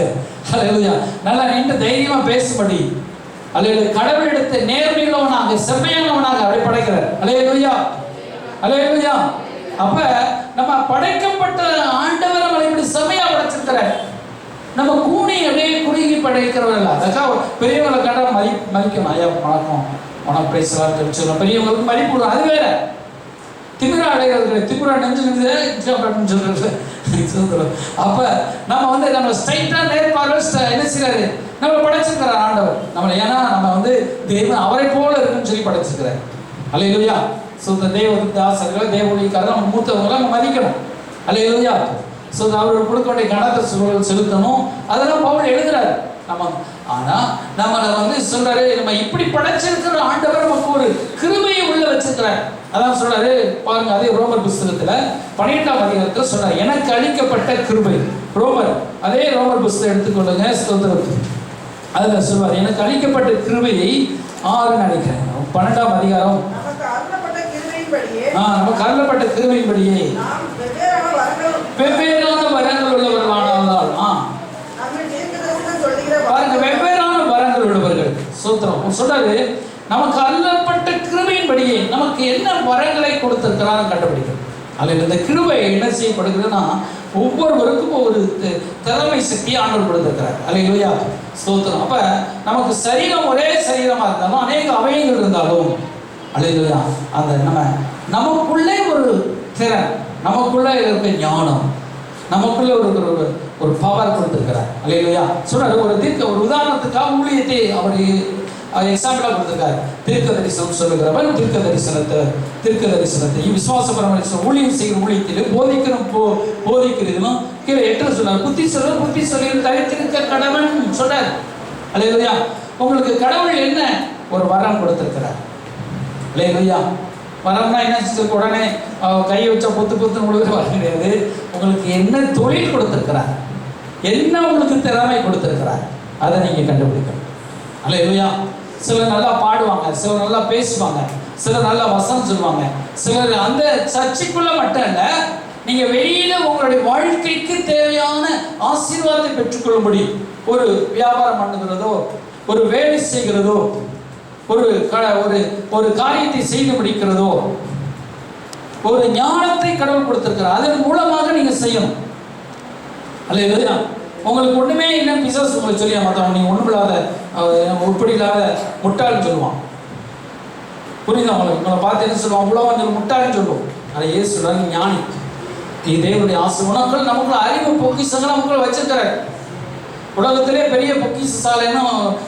அல்லேலூயா, நல்லா நின்று தைரியமாக பேசும்படி, அல்லேலூயா, கடவுளிடத்தை நேர்மையுள்ளவனாக செம்மையானவனாக அப்படி படைக்கிறார். அல்லேலூயா, அல்லேலூயா. அப்ப நம்ம படைக்கப்பட்ட ஆண்டவர் நம்மளை இப்படி செம்மையா படைச்சிருக்கிறார். நம்ம கூணி அப்படியே குறுகி படைக்கிறவர்கள். அதுக்காக பெரியவங்களை கண்டா மதிக்கணும். ஐயா வணக்கம், உனக்கு பேசலாம் தெரிஞ்சுக்கலாம், பெரியவங்களுக்கு மதிப்பு. அது வேற திமிரா அடைகிறது, திமிரா நெஞ்சு அப்படின்னு சொல்றது. அப்ப நம்ம வந்து நம்ம ஸ்ட்ரைட்டா நேர்பார்வை என்ன செய்யறாரு, நம்ம படைச்சிருக்கிறார் ஆண்டவர் நம்மளை. ஏன்னா நம்ம தெய்வம் அவரை போல இருக்குன்னு சொல்லி படைச்சிருக்கிறார். அல்லேலூயா. தேவ தாசர்கள், தேவ ஊழியக்காரர்கள், நம்ம மூத்தவங்களை நம்ம மதிக்கணும். அல்லேலூயா. அவர் கொடுக்க வேண்டிய கணத்தை செலுத்தணும். அதெல்லாம் பவுல் எழுதுறாரு நம்ம. ஆனா நம்மளை சொல்றாரு, நம்ம இப்படி படைச்சிருக்கிற ஆண்டவர் நமக்கு ஒரு கிருபையை உள்ள வச்சிருக்கிறார். அதான் சொல்றாரு பாருங்க, அதே ரோமர் புஸ்தகத்துல 12ஆம் அதிகாரத்துல சொல்றாரு, எனக்கு அளிக்கப்பட்ட கிருபை. அதே ரோமர் புஸ்தகம் எடுத்துக்கொள்ளுங்க, ஸ்தோத்திரம். அதுல சொல்வார், எனக்கு அளிக்கப்பட்ட கிருபையை 6 நினைக்கிறேன், 12ஆம் அதிகாரம். நமக்கு அருளப்பட்ட கிருபையின்படியே வெவ்வேறான வரங்கள் உள்ளவர்களானால், பாருங்க, வெவ்வேறான வரங்கள் உள்ளவர்கள். சூத்திரம் சொல்றாரு, நமக்கு அருளப்பட்ட கிருபையின்படியே நமக்கு என்ன வரங்களை கொடுத்திருக்கிறான்னு கண்டுபிடிக்கணும். அதில் இந்த கிருபை என்ன செய்யப்படுகிறதுனா, ஒவ்வொருவருக்கும் ஒரு திறமை சக்தியை ஆண்டவர் கொடுத்திருக்கிறார். அல்லேலூயா, ஸ்தோத்திரம். அப்ப நமக்கு சரீரம் ஒரே சரீரமா இருந்தாலும், அநேக அவயங்கள் இருந்தாலும், அல்லேலூயா, அந்த நமக்குள்ளே ஒரு திறன், நமக்குள்ளே இருக்க ஞானம், நமக்குள்ளே ஒரு பவர் கொடுத்திருக்கிறார். அல்லேலூயா. சொன்னார், ஒரு உதாரணத்துக்காக ஊழியத்தை அவர் எக்ஸாம்பிளாக கொடுத்திருக்காரு. தீர்க்க தரிசனம் சொல்லுகிறவன் தீர்க்க தரிசனத்தை விசுவாச பரமரிசனம் ஊழியம் செய்கிற ஊழியத்திலும் போதிக்கிறதிலும் கீழே 8 சொன்னார், புத்தி சொல்லி தரித்திருக்க கடவன் சொன்னார். அல்லேலூயா. உங்களுக்கு கடவுள் என்ன ஒரு வரம் கொடுத்திருக்கிறார். அல்லேலூயா. வரம்னா என்ன, உடனே கையை வச்சா பொத்து உங்களுக்கு வர கிடையாது. உங்களுக்கு என்ன தொழில் கொடுத்திருக்கிறார், என்ன உங்களுக்கு திறமை கொடுத்திருக்கிறார், அதை நீங்க கண்டுபிடிக்கணும். அல்லேலூயா. சிலர் நல்லா பாடுவாங்க, சிலர் நல்லா பேசுவாங்க, சிலர் நல்லா வசனம் சொல்லுவாங்க, சிலர் அந்த சர்ச்சைக்குள்ள மட்டும் இல்ல, நீங்க வெளியில உங்களுடைய வாழ்க்கைக்கு தேவையான ஆசீர்வாதத்தை பெற்றுக்கொள்ளும்படி ஒரு வியாபாரம் பண்ணுகிறதோ, ஒரு வேலை செய்கிறதோ, ஒரு காரியத்தை செய்து முடிக்கிறதோ, ஒரு ஞானத்தை கடவுள் கொடுத்திருக்கிறார். அதன் மூலமாக நீங்க செய்யணும். அல்லேலூயா. உங்களுக்கு ஒண்ணுமே இல்லை பிசாசு உங்களுக்கு சொல்லி மாத்தவன், நீங்க ஒண்ணும் இல்லாத உருப்படி இல்லாத முட்டாள்னு சொல்லுவான். புரியுதா உங்களுக்கு? உங்களை பார்த்து என்ன சொல்லுவான், அவ்வளோவா சொல்லி முட்டாள்னு சொல்லுவோம். அதை ஏசு சொல்றாங்க, ஞானி, நீ தேவனுடைய ஆசை உனக்குள்ள நமக்குள்ள அறிவு பொக்கிஷங்களை நமக்குள்ள வச்சிருக்கிறார். உலகத்திலே பெரிய பொக்கிஷ சாலைன்னு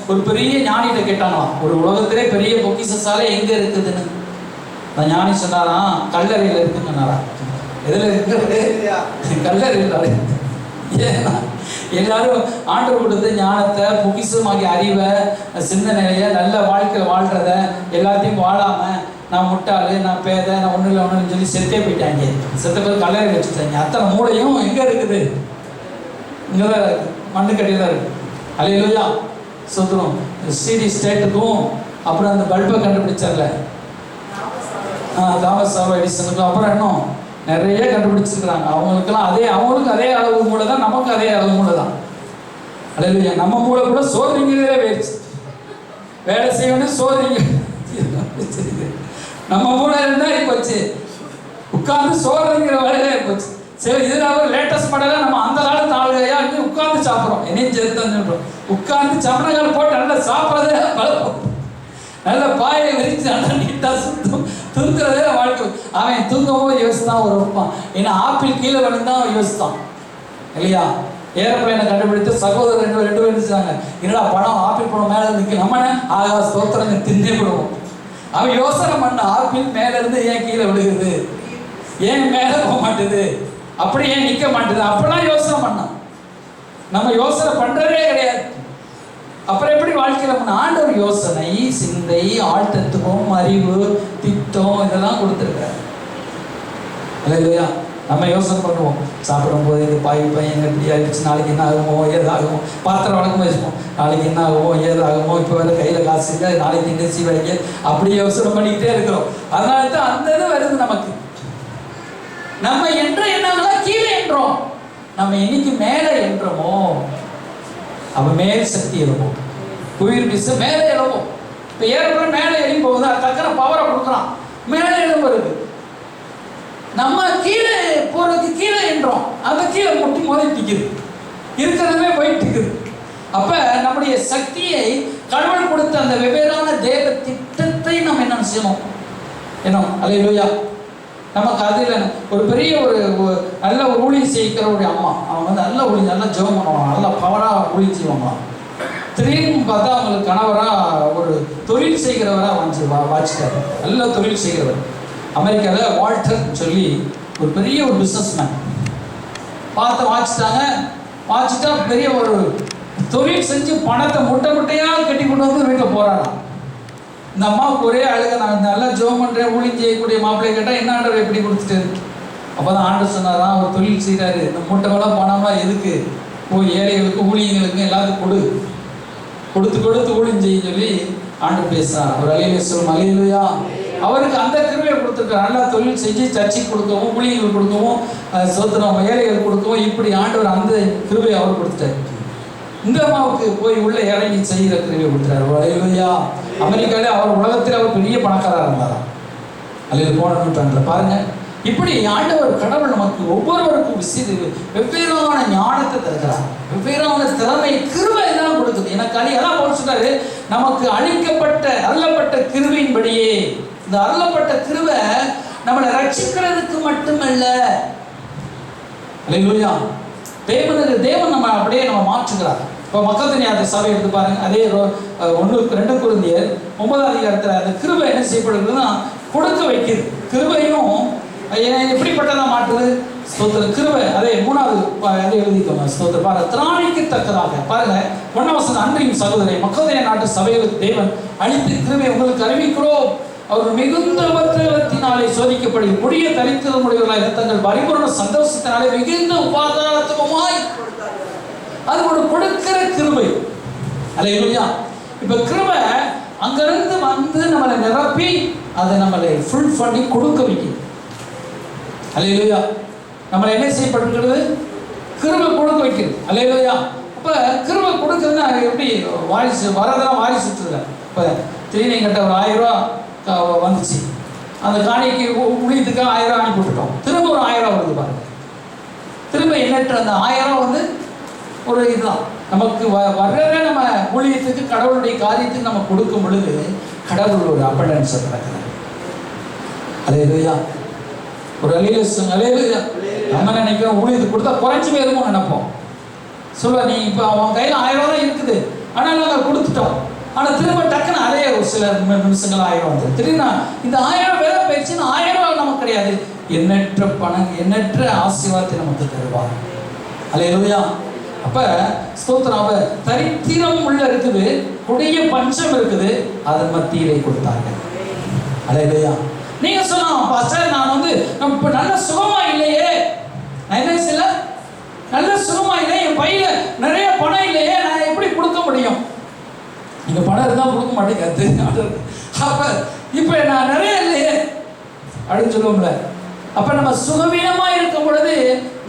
ஒரு பெரிய ஞானிகிட்ட கேட்டாங்களாம், ஒரு உலகத்திலே பெரிய பொக்கிஷ சாலை எங்க இருக்குதுன்னு. அந்த ஞானி சொன்னாராம், கல்லறையில் இருக்குன்னு சொன்னாரா. எதுல இருக்கிறது? கல்லறையில். ஏன்னா எல்லாரும் ஆண்டவர் கொடுத்த ஞானத்தை, பொக்கிஷமாகிய அறிவை, சிந்தனையை, நல்ல வாழ்க்கையில் வாழ்றத எல்லாத்தையும் வாழாம நான் முட்டாளு, நான் பேதை, நான் ஒன்றும் இல்லை ஒன்றுன்னு சொல்லி செத்தே போயிட்டாங்க. செத்த பேர் கல்லறை வச்சுட்டாங்க. அத்தனை மூளையும் எங்க இருக்குது? இங்கதான் இருக்கு, மண்ணுக்கடியில் தான் இருக்கு. அல்லேலூயா. சொல்றோம், சிடி ஸ்டேட்டுக்கும் அப்புறம் அந்த பல்பை கண்டுபிடிச்சார்ல தாமஸ் ஆல்வா எடிசனுக்கும், அப்புறம் இன்னும் நிறைய கண்டுபிடிச்சிருக்கிறாங்க. அவங்களுக்கெல்லாம் அவங்களுக்கு அதே அளவு மூளை தான், நமக்கு அதே அளவு மூளை தான். அல்லேலூயா. நம்ம மூளை கூட சோதனைங்கிறதே போயிடுச்சு. வேலை செய்யணும் சோதனைங்க. நம்ம மூளை இருந்தா போச்சு, உட்கார்ந்து சோதனைங்கிற வேலையே போச்சு. சரி, இதனால லேட்டஸ்ட் மாடலாக நம்ம அந்த காலத்து ஆளுகையா இருந்து உட்கார்ந்து சாப்பிட்றோம். என்னையும் சேர்த்து சொல்றோம், உட்கார்ந்து சமணங்கள் போட்டு நல்லா சாப்பிட்றதே பழப்போம். நல்ல பாயை விரிச்சு நல்லா நீட்டாக தூங்குறதே வாழ்க்கை. அவன் தூங்கவும் யோசித்தான் ஒரு வைப்பான். ஏன்னா ஆப்பிள் கீழே விழுந்தான் யோசித்தான் இல்லையா. ஏரோப்ளைனை கண்டுபிடித்து சகோதரர் ரெண்டு பேர் இருந்துச்சாங்க. என்னடா படம் ஆப்பிள் படம் மேலே இருந்து நம்ம ஆகா ஸ்தோத்திரங்க தின்னே விடுவோம். அவன் யோசனை பண்ண, ஆப்பிள் மேல இருந்து ஏன் கீழே விழுகுது, ஏன் மேலே போக மாட்டுது, அப்படி ஏன் நிற்க மாட்டுது, அப்பெல்லாம் யோசனை பண்ணான். நம்ம யோசனை பண்றதே கிடையாது. அப்புறம் எப்படி வாழ்க்கையில பண்ண? ஆண்டவர் யோசனை, சிந்தை, ஆழ்த்தத்துவம், அறிவு, திட்டம் இதெல்லாம் கொடுத்துருக்காரு. அல்லேலூயா. நம்ம யோசனை பண்ணுவோம், சாப்பிடும்போது இது பையன் எப்படி ஆயிடுச்சு, நாளைக்கு என்ன ஆகுமோ ஏதாகுமோ, பாத்திரம் வழக்கமாக வச்சுப்போம், நாளைக்கு என்ன ஆகுமோ ஏதாகுமோ, இப்போ வேறு கையில் காசு இல்லை, நாளைக்கு என்ன செய்வாங்க, அப்படி யோசனை பண்ணிக்கிட்டே இருக்கிறோம். அதனால தான் அந்த இது வருது நமக்கு. நம்ம என்ற எண்ணங்களாம் கீழே என்றோம். நம்ம இன்னைக்கு மேலே என்றோமோ அப்போ மேல் சக்தி எழுவோம், குயிர் பிசு மேலே எழுவோம். இப்போ ஏற்கனவே மேலே எழும்பி போகுது, அது தக்கன பவரை கொடுக்குறான், மேலே எழும்புறது. நம்ம கீழே போறதுக்கு கீழே என்றோம், அதை கீழே முட்டி மோதிட்டிக்குது, இருக்கிறதுமே போயிட்டு இருக்குது. அப்ப நம்முடைய சக்தியை கடவுள் கொடுத்த அந்த வெவ்வேறான தேவ திட்டத்தை நம்ம என்ன செய்யணும், என்ன அல்லேலூயா. நமக்கு அதில் ஒரு பெரிய ஒரு நல்ல ஒரு ஊழியம் செய்கிறவருடைய அம்மா, அவங்க வந்து நல்ல ஊழியம், நல்லா ஜெபம் பண்ணுவாங்க, நல்லா பவராக ஊழியம் செய்வாங்களாம். திடீர்னு பார்த்தா அவங்களுக்கு கணவராக ஒரு தொழில் செய்கிறவராக வாச்சிட்டாரு, நல்ல தொழில் செய்கிறவர். அமெரிக்காவில் வால்டர்னு சொல்லி ஒரு பெரிய ஒரு பிஸ்னஸ் மேன் பார்த்து வாச்சிட்டா பெரிய ஒரு தொழில் செஞ்சு பணத்தை முட்டையாக கட்டி கொண்டு வந்து வீட்டில் போகிறாராம். இந்த அம்மாவுக்கு ஒரே அழுக, நான் நல்லா ஜோம் பண்ணுறேன், ஊழியம் செய்யக்கூடிய மாப்பிள்ளையை கேட்டால் என்ன ஆண்டவர் எப்படி கொடுத்துட்டு. அப்போ தான் ஆண்டவர் சொன்னாராம், ஒரு தொழில் செய்கிறாரு, இந்த முட்டைகளாம் பணம்லாம் எதுக்கு, போய் ஏழைகளுக்கு ஊழியர்களுக்கு எல்லாத்துக்கும் கொடுத்து ஊழியம் செய்ய சொல்லி ஆண்டவர் பேசுகிறார். ஒரு அலையில சொல்லும் அலையிலையா. அவருக்கு அந்த கிருபையை கொடுத்துருக்காரு, நல்லா தொழில் செஞ்சு சர்ச்சைக்கு கொடுக்கவும், ஊழியர்கள் கொடுக்கவும், சோத்திரம் ஏழைகள் கொடுக்கவும், இப்படி ஆண்டவர் அந்த கிருபையை அவர் கொடுத்துட்டாரு. இந்த அம்மாவுக்கு போய் உள்ள இறங்கி செய்கிற கிருபையை கொடுத்துட்டாரு. அலையிலையா. அமெரிக்காவிலே அவர் உலகத்தில் அவர் பெரிய பணக்காராக இருந்தாராம். அல்லது போன நூற்றாண்டில் பாருங்க, இப்படி ஆண்டவர் கடவுள் நமக்கு ஒவ்வொருவருக்கும் வெவ்வேறான ஞானத்தை தருகிறார், வெவ்வேறான திறமை கிருபை எல்லாம் கொடுக்குது. எனக்கு அதான் போல சொல்றாரு, நமக்கு அளிக்கப்பட்ட அருளப்பட்ட கிருபையின்படியே. இந்த அருளப்பட்ட கிருபை நம்மளை ரட்சிக்கிறதுக்கு மட்டுமல்ல, அல்லேலூயா, தேவன் நம்ம அப்படியே நம்ம மாற்றுகிறார். இப்போ மக்கள்தனியாத சபை எடுத்து பாருங்க, அதே 1-2 கொரிந்தியர் 9ஆம் அதிகாரத்தில் அந்த கிருபை என்ன செய்யப்படுகிறதுனா கொடுக்க வைக்குது. கிருபையும் எப்படிப்பட்டதான் மாற்றுது, ஸ்தோத்திர கிருபை. அதே 3வது அதை எழுதிக்கோங்க, ஸ்தோத்திர பாருங்க, திராணிக்கு தக்கதாக பாருங்க 1ஆம் வசனம், அன்றையும் சகோதரரை மக்கள்தனிய நாட்டு சபைகளுக்கு தேவன் அளித்த கிருபை உங்களுக்கு அறிவிக்கிறோம். அவர் மிகுந்த உபத்திரவத்தினாலே சோதிக்கப்படி முடிய தரித்திரமுடையவர்களாக தங்கள் பரிபூரண சந்தோஷத்தினாலே மிகுந்த உபாதாரத்துவமாய் அது ஒரு கொடுக்கிற கிருபை. அல்லேலூயா. இப்ப கிருபை அங்கிருந்து வந்து நம்மளை நிரப்பி அதை நம்மளை ஃபுல் பண்ணி கொடுக்க வைக்கும். அல்லேலூயா. நம்மளை என்ன செய்யப்பட்டிருக்கிறது, கிருபை கொடுக்க வைக்கிறது. அல்லேலூயா. அப்ப கிருபை கொடுக்குறதுன்னா எப்படி வாரிசு வரதெல்லாம் வாரிசு சுற்றுல. இப்போ திடீர்னு ஒரு 1000 ரூபா வந்துச்சு, அந்த காணிக்கு ஊழியத்துக்காக 1000 ரூபா அனுப்பி விட்டுட்டோம், திரும்ப ஒரு 1000 ரூபா வருது பாருங்க. திரும்ப எண்ணற்ற அந்த 1000 ரூபா வந்து ஒரு இதுதான் நமக்கு வர்றத நம்ம ஊழியத்துக்கு கடவுளுடைய காரியத்துக்கு நம்ம கொடுக்கும் பொழுது கடவுள் ஒரு அபண்டன்ஸ் நடக்கிறார். அல்லேலூயா. ஒரு அல்லேலூயா. நம்ம நினைக்கிறோம் ஊழியத்துக்கு கொடுத்தா குறைஞ்சி போயிருமோ நினைப்போம். சொல்லுவா, நீ இப்போ அவன் கையில் 1000 ரூபா தான் இருக்குது, ஆனால் நாங்கள் கொடுத்துட்டோம், ஆனால் திரும்ப டக்குன்னு அதே ஒரு சில நிமிஷங்கள் 1000 வந்து திடீர்னு இந்த 1000 வேலை போயிடுச்சுன்னா 1000 ரூபா நமக்கு கிடையாது, எண்ணற்ற பணம் எண்ணற்ற ஆசீர்வாதத்தை நமக்கு தருவார். அல்லேலூயா. அப்ப ஸ்தோத்திரம், தரித்திரம் உள்ள இருக்குது, கொடிய பஞ்சம் இருக்குது, அதன் மத்தியிலே கொடுத்தாங்க. அல்லேலூயா. நீங்க சொல்லலாம், பாஸ்டர் நான் வந்து இப்ப நல்ல சுகமா இல்லையே, நான் என்ன செய்யல, நல்ல சுகமா இல்லை, என் பையில நிறைய பணம் இல்லையே, நான் எப்படி கொடுக்க முடியும்? நீங்க பணம் இருந்தா கொடுக்க மாட்டேங்கிறது. அப்ப இப்ப நான் நிறைய இல்லையே அப்படின்னு சொல்லுவோம்ல. அப்ப நம்ம சுகவீனமா இருக்கும் பொழுது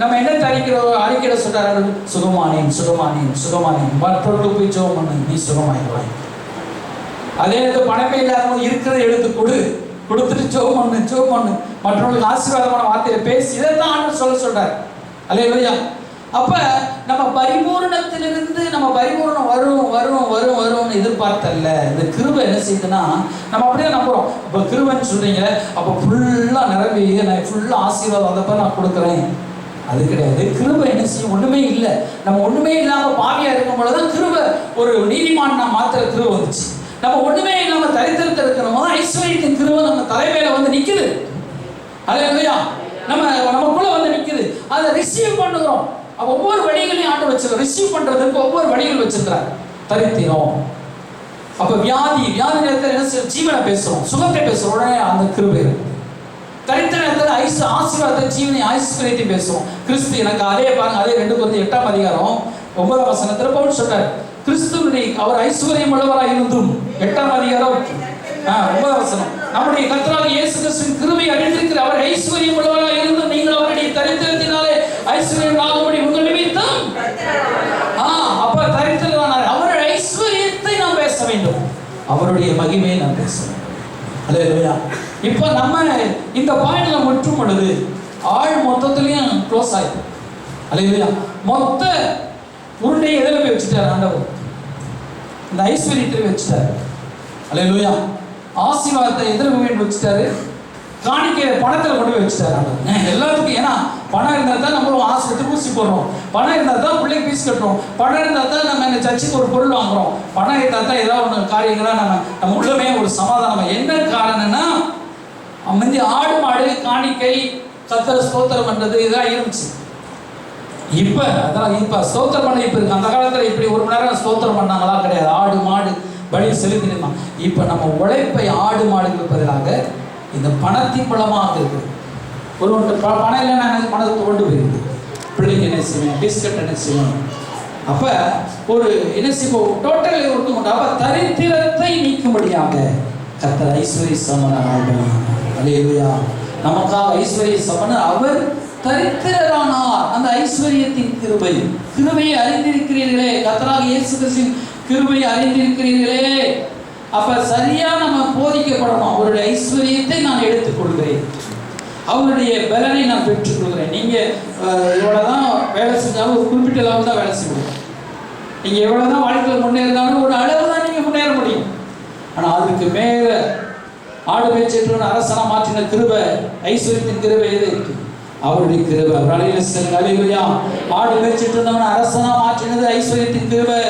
நம்ம என்ன அறிக்கிற சொல்றாரு, சுகமானேன் சுகமானேன் சுகமானேன், மற்றவர்களுக்கு போய் ஜெபம் பண்ணு, நீ சுகமாயிடுவாய். அதே நேரத்தில் பணமே இல்லாத இருக்கிறத எடுத்து கொடுத்துட்டு ஜெபம் பண்ணு, மற்றவர்களுக்கு ஆசீர்வாதமான வார்த்தையை பேசி, இதைத்தான் ஆண்டவர் சொல்றாரு. அல்லேலூயா. அப்ப நம்ம பரிபூரணத்திலிருந்து நம்ம பரிபூரணம் வரும்னு எதிர்பார்த்தல்ல. இந்த கிருபை என்ன செய்யுதுன்னா நம்ம அப்படியே நம்புறோம். இப்போ கிருபைன்னு சொல்றீங்க, அப்போ ஃபுல்லா நிரம்பி நான் ஃபுல்லா ஆசீர்வாதம் அதப்ப நான் கொடுக்குறேன், அது கிடையாது. கிருபை என்ன செய்யும், ஒண்ணுமே இல்லை. நம்ம ஒண்ணுமே இல்லாம பாவியா இருக்கும் பொழுதுதான் கிருபை ஒரு நீதிமான் நான் மாத்திர கிருபை வந்துச்சு. நம்ம ஒண்ணுமே இல்லாம தரித்திரத்தில் இருக்கிறோம், ஐஸ்வர்யத்தின் கிருபை நம்ம தலைமையில வந்து நிக்குது. அல்லேலூயா. நமக்குள்ள வந்து நிக்குது, அதை ரிசீவ் பண்ணுகிறோம். ஒவ்வொரு வழிகளையும் ஆண்டு வச்சிருக்க, ரிசீவ் பண்றதுக்கு ஒவ்வொரு வழிகள் வச்சிருக்கிறார். தரித்திரம், அப்ப வியாதி நேரத்தில் என்ன செய்ய, ஜீவனை பேசுறோம், சுகத்தை பேசுறோம், உடனே அந்த கிருபை இருக்கு. தரித்திரத்தில் ஆசீர்வாதத்தை ஜீவனை ஐஸ்வர்யத்தை பேசுவோம். கிறிஸ்து எனக்கு அதே பாருங்க, அதே 2 Corinthians 8ஆம் அதிகாரம் 9ஆம் வசனத்தில் பவுல் சொல்றார், கிறிஸ்துவினை அவர் ஐஸ்வர்யம் உள்ளவராய் இருந்தும் 8ஆம் அதிகாரம் 9ஆம் வசனம், நம்முடைய கர்த்தராகிய இயேசு கிறிஸ்துவின் கிருபை அறிந்திருக்கிற அவர் ஐஸ்வர்யம் உள்ளவராய் இருந்தும் நீங்கள் அவருடைய தரித்திரத்தினாலே ஐஸ்வர்யம் ஆகும்படி உங்கள் நிமித்தம் அப்ப தரித்திரனானார். அவருடைய ஐஸ்வர்யத்தை நாம் பேச வேண்டும், அவருடைய மகிமையை நாம் பேச வேண்டும். அல்லேலூயா. இப்போ நம்ம இந்த பாயிண்ட்ல முற்றும் பொழுது ஆள் மொத்தத்திலையும் க்ளோஸ் ஆயிடும். அல்லேலூயா. மொத்த உருண்டையை எதில் போய் வச்சுட்டார் ஆண்டவர்? இந்த ஐஸ்வர்யத்தில் வச்சுட்டார். அல்லேலூயா. ஆசீர்வாதத்தை எதில் போய் வச்சுட்டாரு? காணிக்கை பணத்தில் கொண்டு போய் வச்சுட்டாரு ஆண்டவர் எல்லாத்துக்கும். ஏன்னா பணம் இருந்தால் தான் நம்மளும் ஆஸ்பத்திரி ஊசி போடுறோம், பணம் இருந்தால் தான் பிள்ளைக்கு ஃபீஸ் கட்டுறோம், பணம் இருந்தால் தான் நம்ம இந்த சர்ச்சுக்கு ஒரு பொருள் வாங்குறோம், பணம் இருந்தால் தான் ஏதாவது ஒன்று காரியங்களாக நம்ம உள்ளமே ஒரு சமாதானம். என்ன காரணம்னா முந்தி ஆடு மாடு காணிக்கை கர்த்தரை ஸ்தோத்திரம் பண்றது இதெல்லாம் இருந்துச்சு. இப்ப ஸ்தோத்திரம் பண்ண இப்ப இருக்கு. அந்த காலத்துல இப்படி 1 மணி நேரம் ஸ்தோத்திரம் பண்ணாங்களா? கிடையாது. ஆடு மாடு பலி செலுத்தினா. இப்ப நம்ம உழைப்பை ஆடு மாடுக்கு பதிலாக இந்த பணத்தின் பலமாக இருக்கு. ஒரு பணம் இல்லைன்னா பணத்தை கொண்டு போயிருக்கு. பிள்ளைக்கு என்ன செய்வேன், பிஸ்கட் என்ன செய்வேன். அப்ப ஒரு என்ன செய்வோம், டோட்டல் ஒருத்தம் கொண்டு. அப்ப தரித்திரத்தை நீக்கும்படியாக கர்த்தர் ஐஸ்வர்ய சமணர் ஆழ்வார். அல்லேலூயா. நமக்காக ஐஸ்வர்ய சமணர் அவர் தரித்திரரானார். அந்த ஐஸ்வர்யத்தின் கிருபையை அறிந்திருக்கிறீர்களே, கர்த்தராகிய இயேசு கிறிஸ்துவின் கிருபையை அறிந்திருக்கிறீர்களே. அப்ப சரியா நம்ம போதிக்கப்படணும். அவருடைய ஐஸ்வர்யத்தை நான் எடுத்துக்கொள்கிறேன், அவருடைய பலனை நான் பெற்றுக்கொள்கிறேன். நீங்க எவ்வளவுதான் வேலை செஞ்சாலும் ஒரு குறிப்பிட்ட அளவு தான் வேலை செய்யணும். நீங்க எவ்வளவுதான் வாழ்க்கையில் முன்னேறினாலும் ஒரு அளவு தான் நீங்க முன்னேற முடியும். ஆனா அதுக்கு மேல ஆடு மேய்ச்சல் அரசனா மாற்றின கிருபை, ஐஸ்வர்யத்தின் கிருபை எது இருக்கு? அவருடைய கிருபை. அல்லேலூயா. ஆடு மேய்ச்சிட்டு இருந்தவன் அரசனா மாற்றினது ஐஸ்வர்யத்தின் கிருபை,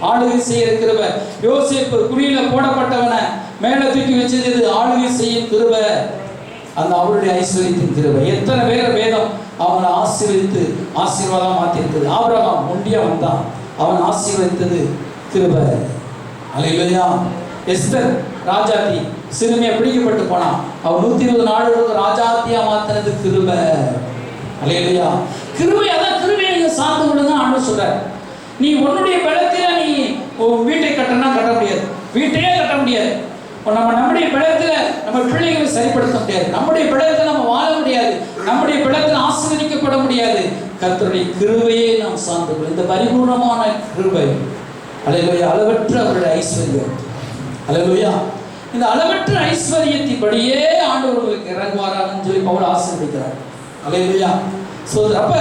ஆளுகை செய்கிற கிருபை. யோசேப்பு குழியில போடப்பட்டவனை மேல தூக்கி வச்சது ஆளுகை செய்யும் கிருபை, அந்த அவருடைய ஐஸ்வர்யத்தின் கிருபை. எத்தனை பேர் வேதம் அவனை ஆசீர்வதித்து ஆசீர்வாதம் மாற்றிருக்குது. ஆபிரகாம் ஒண்டியா வந்தான், அவன் ஆசீர்வதித்தது கிருபை. அல்லேலூயா. எஸ்தர் ராஜாத்தி சிறுமியை பிடிக்கப்பட்டு போனான், அவன் 120 நாடுகளுக்கு ராஜாத்தியா மாத்தினது கிருபை. அல்லேலூயா. கிருபை. அதான் கிருபையை நீங்க சார்ந்து கொள்ளுங்க ஆண்டு சொல்றார். நீ உன்னுடைய பலத்தில நீ வீட்டை கட்டணும் கட்ட முடியாது, வீட்டையே கட்ட முடியாது. நம்முடைய பலத்துல நம்ம பிள்ளைகளை சரிப்படுத்த முடியாது, நம்முடைய பலத்தில் நம்ம வாழ முடியாது, நம்முடைய பலத்தில் ஆசீர்வதிக்கப்பட முடியாது. கர்த்தருடைய கிருபையை நாம் சார்ந்து கொள்ளும். இந்த பரிபூர்ணமான கிருபை. அல்லேலூயா. அளவற்ற அவருடைய ஐஸ்வர்யம். அல்லேலூயா. இந்த அளவற்ற ஐஸ்வர்யத்தின்படியே ஆண்டவர்களுக்கு இறங்குவாரான்னு சொல்லி பவுல் ஆசீர்வதிக்கிறார். அல்லேலூயா. அப்ப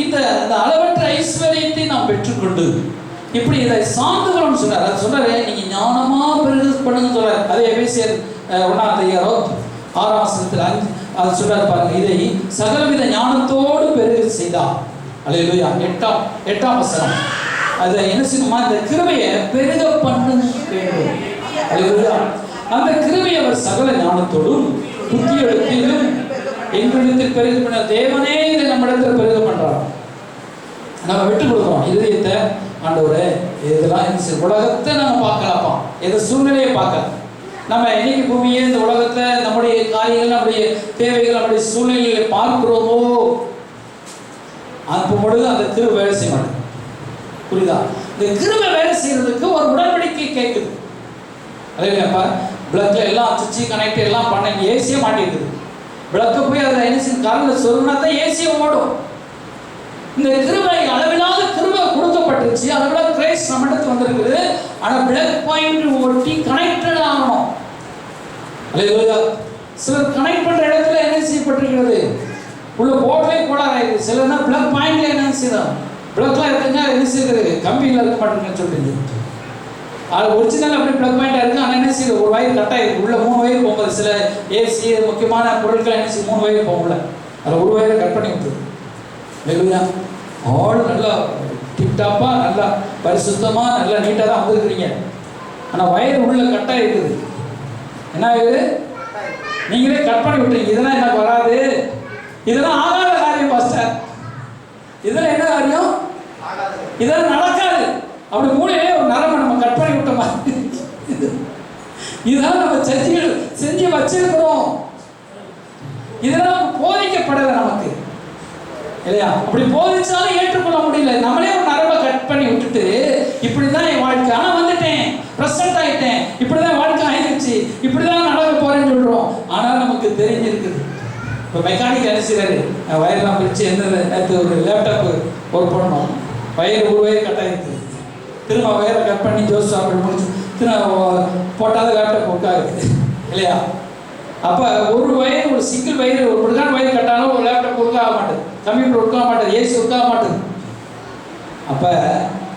இந்த அளவற்ற ஐஸ்வர்யத்தை நாம் பெற்றுக்கொண்டு இப்படி இதை சார்ந்துகளும் சொன்னார். அது சொல்றாரு, நீங்க ஞானமா பெருகு பண்ணுங்க சொல்றாரு. அதே எபேசியர் 1ஆம் அதிகாரம் 6ஆம் வசனத்தில் அது சொல்றாரு பாருங்க, இதை சகலவித ஞானத்தோடு பெருகு செய்தார். அல்லேலூயா. 8ஆம் வசனம் அதை என்ன செய்யணுமா, இந்த கிருபையை பெருக பண்ணுங்க வேண்டும். அல்லேலூயா. அந்த கிருபையை அவர் சகல ஞானத்தோடும் புத்தி எழுத்திலும் எங்களிடத்தில் பெருக பண்ண தேவனே இதை நம்மிடத்தில் பெருக பண்றார். நம்ம விட்டு கொடுக்குறோம் இதயத்தை. ஆண்டவரே இதெல்லாம் உலகத்தை நம்ம பார்க்கலாப்பா, எந்த சூழ்நிலையை பார்க்கலாம். நம்ம இன்னைக்கு பூமியை இந்த உலகத்தை நம்முடைய காரியங்கள், நம்முடைய தேவைகள், நம்முடைய சூழ்நிலைகளை பார்க்கிறோமோ அப்போ பொழுது அந்த கிருபை வேலை செய்ய மாட்டேன். புரியுதா? இந்த கிருபை வேலை செய்யறதுக்கு ஒரு உடன்படிக்கை கேட்குது. அதே இல்லையாப்பா, பிளக்ல எல்லாம் சுவிட்ச் கனெக்ட் எல்லாம் பண்ண ஏசியே மாட்டிருக்குது. விளக்க போய் அதில் என்ன செய்யும், கரண்ட் சொருனா தான் ஏசியை ஓடும். இந்த கிருபை அளவிலாத கிருபை கொடுக்கப்பட்டுருச்சு, அளவிலாத கிரைஸ்ட் நம்மிடத்து வந்திருக்குது. ஆனால் பிளக் பாயிண்ட் ஒட்டி கனெக்டட் ஆகணும். அல்லேலூயா. சிலர் கனெக்ட் பண்ற இடத்துல என்ன செய்யப்பட்டிருக்கிறது, உள்ள போர்ட்லேயே கோளாறாயிருக்கு. சிலர்னா பிளக் பாயிண்ட்ல என்ன செய்யணும், பிளக்லாம் இருக்குங்க என்ன செய்யுது, கம்பியில் இருக்க மாட்டேங்குன்னு சொல்லிட்டு அது ஒரிஜினல் அப்படி பிளக் பாயிண்டா இருக்கு. ஆனால் என்ன செய்யுது, ஒரு வயர் கட் ஆயிருக்கு, உள்ள 3 வயர் போகுது. சில ஏசி முக்கியமான பொருட்கள் என்ன செய்யும், 3 வயர் போகல, அதில் ஒரு வயரை கட் பண்ணி விட்டுருது. இல்லையா? ஆள் நல்லா டிப்டாப்பா நல்லா பரிசுத்தமா நல்லா நீட்டாக தான் வந்துருக்குறீங்க. ஆனால் வயர் உள்ள கட்டாக இருக்குது. என்ன ஆகுது, நீங்களே கட் பண்ணி விட்டுறீங்க. இதெல்லாம் எனக்கு வராது, இதெல்லாம் ஆகாத காரியம் பாஸ்டர், இதெல்லாம் என்ன காரியம், இதெல்லாம் நடக்காது. அப்படி மூளையிலே ஒரு நரம்பை நம்ம கட் பண்ணி விட்ட மாதிரி இதெல்லாம் நம்ம செஞ்சு வச்சிருக்கிறோம். இதெல்லாம் போதிக்கப்படலை நமக்கு இல்லையா? அப்படி போதிச்சாலும் ஏற்றுக்கொள்ள முடியல. நம்மளே ஒரு நரம்பை கட் பண்ணி விட்டுட்டு இப்படிதான் என் வாழ்க்கை, ஆனா வந்துட்டேன், பிரசன்ட் ஆயிட்டேன், இப்படிதான் வாழ்க்கை ஆயிடுச்சு, இப்படிதான் நடக்க போறேன்னு சொல்றோம். ஆனா நமக்கு தெரிஞ்சிருக்குது. இப்போ மெக்கானிக் என்ன செய்யறாரு, வயர்லாம் பிரிச்சு நேற்று ஒரு லேப்டாப் ஒர்க் பண்ணோம், வயர் ஒரு வயர் கட் ஆயிருக்கு, திரும்ப வயரை கட் பண்ணி ஜோஸ் அப்படி முடிச்சு திரும்ப போட்டாத லேப்டாப் ஒர்க் ஆகுது இல்லையா? அப்போ ஒரு வயர், ஒரு சிங்கிள் வயர், ஒரு முழுக்கான வயர் கட்டாலும் ஒரு லேப்டாப் ஒர்க் ஆக மாட்டேது, கம்ப்யூட்டர் ஒர்க் ஆக மாட்டேது, ஏசி ஒர்க் ஆக மாட்டேது. அப்போ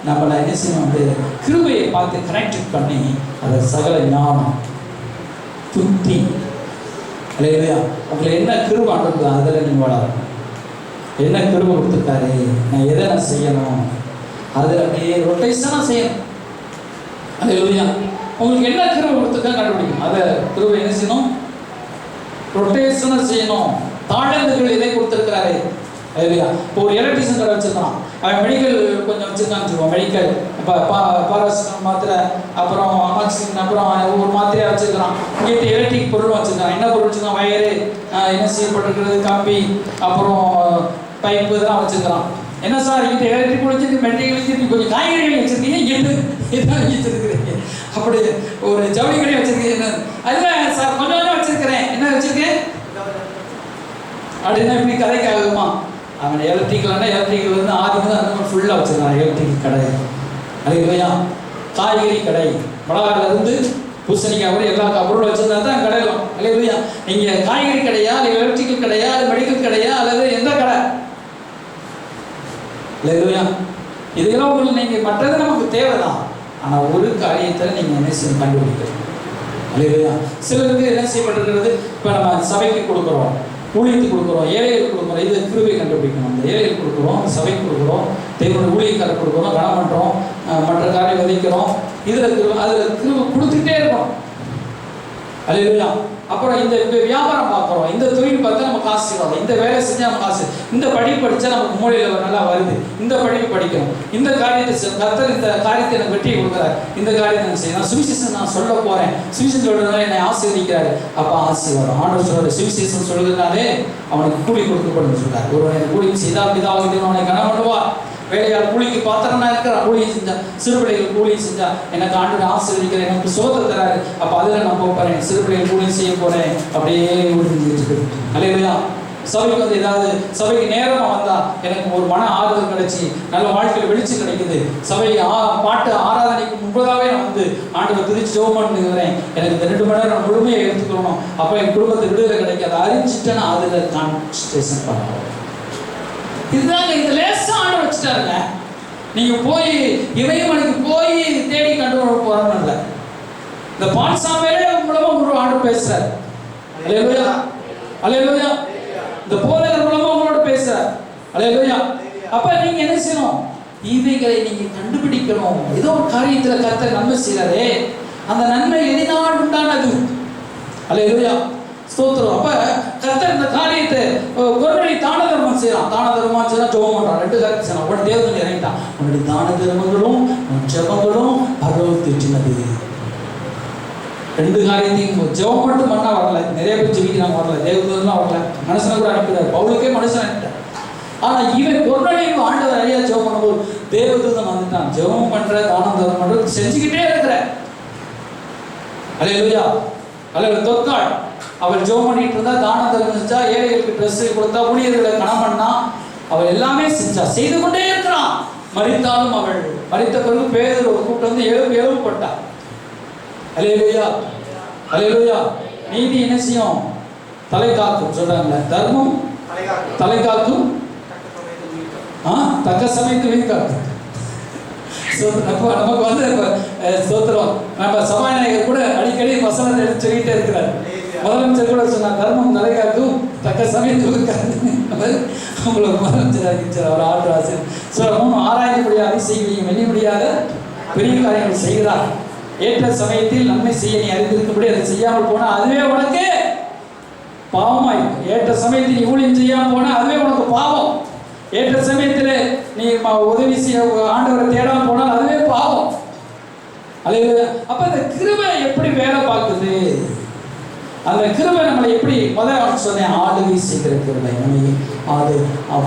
நம்மளை என்ன செய்யணும், கிருபையை பார்த்து கனெக்ட் பண்ணி அதை சகல ஞானம் புத்தி இல்லையா, உங்களை என்ன கிருபை ஆண்டுருக்குதோ அதில் நீங்கள் வளரணும். என்ன கிருபை கொடுத்துருக்காரு, நான் எதை நான் செய்யணும், அதில் அப்படியே ரொட்டேஷனாக செய்யணும். இல்லையா, உங்களுக்கு என்ன கிருபை கொடுத்துருக்கா கண்டுபிடிக்கணும். அதை கிருபை என்ன செய்யணும், ரொட்டேஷனாக செய்யணும். தாழ்ந்துகள் எதை கொடுத்துருக்கிறாரு இல்லையா? இப்போ ஒரு எலக்ட்ரிஷியன் கடை வச்சுருக்கான், அவன் மெடிக்கல் கொஞ்சம் வச்சுருக்கான்னு வச்சுக்கோம், மெடிக்கல் இப்போ பாராசிட்டமால் மாத்திரை, அப்புறம் அமாக்சின், அப்புறம் ஒரு மாத்திரையாக வச்சுருக்கிறான். இங்கிட்ட எலக்ட்ரிக் பொருள் வச்சுருக்கான். என்ன பொருள் வச்சுருக்கான், வயரு, என்ன செய்யப்பட்டிருக்கிறது, கம்பி, அப்புறம் பைப்பு, இதெல்லாம் வச்சுருக்கிறான். என்ன சார் இங்கிட்ட எலக்ட்ரிக் வச்சுருக்கு, மெடிக்கல் வச்சுருக்கு, கொஞ்சம் காய்கறிகள் வச்சுருக்கீங்க, இங்கிட்டு இதான் வச்சுருக்கிறீங்க, அப்படி ஒரு ஜவுளி கடை வச்சுருக்கீங்க. அதில் சார் கொஞ்சம் கொஞ்சம் வச்சுருக்கிறேன், என்ன வச்சுருக்கேன் அப்படின்னா இப்படி கதைக்கு ஆகுமா? அவன் எலக்ட்ரிக்கல்னா எலக்ட்ரிக்கல் வந்து ஆதிக்கம் தான் அந்த மாதிரி ஃபுல்லாக வச்சுருக்கான் எலக்ட்ரிக் கடை. அது இல்லையா, காய்கறி கடை, மிளகாயிலிருந்து பூசணிக்காய் கூட எல்லா பொருளும் வச்சுருந்தா தான் கடையிலும் இல்லையா? நீங்கள் காய்கறி கடையா, இல்லை எலக்ட்ரிக்கல் கடையா, இல்லை மெடிக்கல் கடையா, அல்லது எந்த கடை இல்லையா? இதெல்லாம் உங்களுக்கு நீங்கள் மற்றது நமக்கு தேவைதான். ஆனால் ஒரு காரியத்தை நீங்கள் என்ன செய்ய கண்டுபிடிக்கணும் இல்லையா? சிலருக்கு என்ன செய்யப்பட்டிருக்கிறது, இப்போ நம்ம சபைக்கு கொடுக்குறோம், ஊழியத்துக்கு கொடுக்குறோம், ஏழைகளுக்கு கொடுக்குறோம், இது கிருபை கண்டுபிடிக்கணும். அந்த ஏழைகளுக்கு கொடுக்குறோம், சபைக்கு கொடுக்குறோம், தேவனுடைய ஊழியக்காரர் கொடுக்குறோம், கனம் பண்ணுறோம், மற்ற காரியம் விதைக்கிறோம், இதில் கிருபை, அதில் கிருபை கொடுத்துக்கிட்டே இருக்கோம் அல்லேலூயா. அப்புறம் இந்த வியாபாரம் பார்க்குறோம், இந்த தொழில் பார்த்தா நமக்கு காசு வரும், இந்த வேலை செஞ்சால் நமக்கு காசு, இந்த படிப்பு படித்தா நமக்கு மூளையில் நல்லா வருது, இந்த படிப்பு படிக்கணும், இந்த காரியத்தை கர்த்தர் இந்த காரியத்தை எனக்கு வெற்றி கொடுக்குறாரு, இந்த காரியத்தை எனக்கு செய்யணும், சுவிசேஷம் நான் சொல்ல போகிறேன், சுவிசேஷம் சொல்கிறதுனால என்னை ஆசீர்வதிக்கிறாரு, அப்போ ஆசீர்வாதம். ஆண்டவர் சொல்கிற சுவிசேஷம் சொல்கிறதுனாலே அவனுக்கு கூலி கொடுக்கப்படும் சொல்கிறார். ஒருவனை கூலி செய்தால் பிதாவாகிய அவனை கனம் பண்ணுவார். வேலையால் கூலிக்கு பாத்திரனா இருக்கிறான், கூலியை செஞ்சா, சிறுபிள்ளைகள் கூலியை செஞ்சா எனக்கு ஆண்டு ஆசீர்வதிக்கிறேன், எனக்கு சோதனை தராரு, அப்போ அதில் நான் போகிறேன், சிறுபிள்ளைகள் கூலி செய்ய போகிறேன், அப்படியே இருக்குது அல்லையா? சபைக்கு வந்து ஏதாவது சபைக்கு நேரமாக வந்தால் எனக்கு ஒரு மன ஆறுதல் கிடைச்சி நல்ல வாழ்க்கையில் வெளிச்சம் கிடைக்குது. சபை பாட்டு ஆராதனைக்கு முன்பதாகவே நான் வந்து ஆண்டவர் திருச்சி ஜெபம் பண்ணுகிறேன், எனக்கு இந்த 2 மணி நேரம் நான் முழுமையை எடுத்துக்கணும், அப்போ என் குடும்பத்துக்கு விடுதலை கிடைக்காது, அறிஞ்சிட்டேன்னா அதில் கான்சன்ட்ரேஷன் பண்ணணும். இதுதாங்க, இது லேசாக ஆண்டு வச்சுட்டாருங்க. நீங்கள் போய் இமயமலைக்கு போய் தேடி கண்டு போகிறோம்னு இல்லை, இந்த பாட்சாமையிலே மூலமாக ஒரு ஆண்டு பேசுகிறார் அல்லேலூயா அல்லேலூயா. இந்த போதகர் மூலமாக உங்களோட பேசுகிறார் அல்லேலூயா. அப்போ நீங்கள் என்ன செய்யணும், இவைகளை நீங்கள் கண்டுபிடிக்கணும். ஏதோ ஒரு காரியத்தில் கர்த்தர் நன்மை செய்கிறாரே, அந்த நன்மை எதினால் உண்டானது அல்லேலூயா, ஸ்தோத்திரம். அப்போ கர்த்தர் இந்த காரியத்தை ஒரு தான தர்மம் செய்யலாம், தான தர்மம் செய்யலாம், ஜெபம் பண்ணுறான், 2 காரியத்தை செய்யலாம். உடனே தேவன் இறங்கிட்டான், உன்னுடைய தான தர்மங்களும் ஜெபங்களும் பரலோகத்திற்குள்ளது. 2 காரியத்தையும் ஜெபம் மட்டும் பண்ணா வரல, நிறைய பேர் ஜெபிக்கிறாங்க வரல, தேவதூதெல்லாம் வரல, மனுஷனை கூட அனுப்பிட்டார், பவுலுக்கே மனுஷன் அனுப்பிட்டார். ஆனால் இவன் பொருளையும் ஆண்டவர் ஐயா ஜெபம் பண்ணும்போது தேவதூதன் வந்துட்டான். ஜெபம் பண்ற, தானம் தர்மம் பண்ற, செஞ்சுக்கிட்டே இருக்கிற அல்லேலூயா அல்லேலூயா. தொக்காள் அவள் ஜெபம் பண்ணிட்டு இருந்தா, தானம் தர்மம் செஞ்சா, ஏழைகளுக்கு ட்ரெஸ் கொடுத்தா, ஊழியர்களை கணம் பண்ணா, அவள் எல்லாமே செஞ்சா, செய்து கொண்டே இருக்கிறான். மரித்தாலும் அவள் மரித்த பிறகு பேதுரு கூப்பிட்டு வந்து எழுப்பப்பட்டா. அல்லேலூயா அல்லேலூயா. நீதி என்ன செய்யும், தலை காக்கும் சொல்றாங்க, தர்மம் தலை காக்கும், தக்க சமயத்து வீண் காக்கும். நமக்கு வந்து ஸ்தோத்திரம், நம்ம சபாநாயகர் கூட அடிக்கடி வசனத்தை எடுத்து சொல்லிட்டே இருக்கிறார். முதலமைச்சர் கூட சொன்னார், தர்மம் தலை காக்கும், தக்க சமயத்து உங்களை முதலமைச்சர் அறிவிச்சார். அவர் ஆண்டு ஆசிரியர் 3 ஆராய்ச்சி முடியாத அதிசயங்களையும் எண்ணி முடியாத பெரிய காரியங்கள் செய்கிறார். ஏற்ற சமயத்தில் நன்மை செய்ய நீ அறிந்திருக்கும்படி அதை செய்யாமல் போனா அதுவே உனக்கு பாவமாயிருக்கும். ஏற்ற சமயத்தில் நீ ஊழியம் செய்யாமல் போனா அதுவே உனக்கு பாவம். ஏற்ற சமயத்தில் நீ உதவி செய்ய ஆண்டவரை தேடாமல் போனால் அதுவே பாவம். அல்லேலூயா. அப்ப இந்த கிருபை எப்படி வேலை பார்க்குது, அந்த கிருபை நம்மளை எப்படி முதல்ல சொன்னேன், ஆளுகை செய்கிற கிருபை. நம்மை அது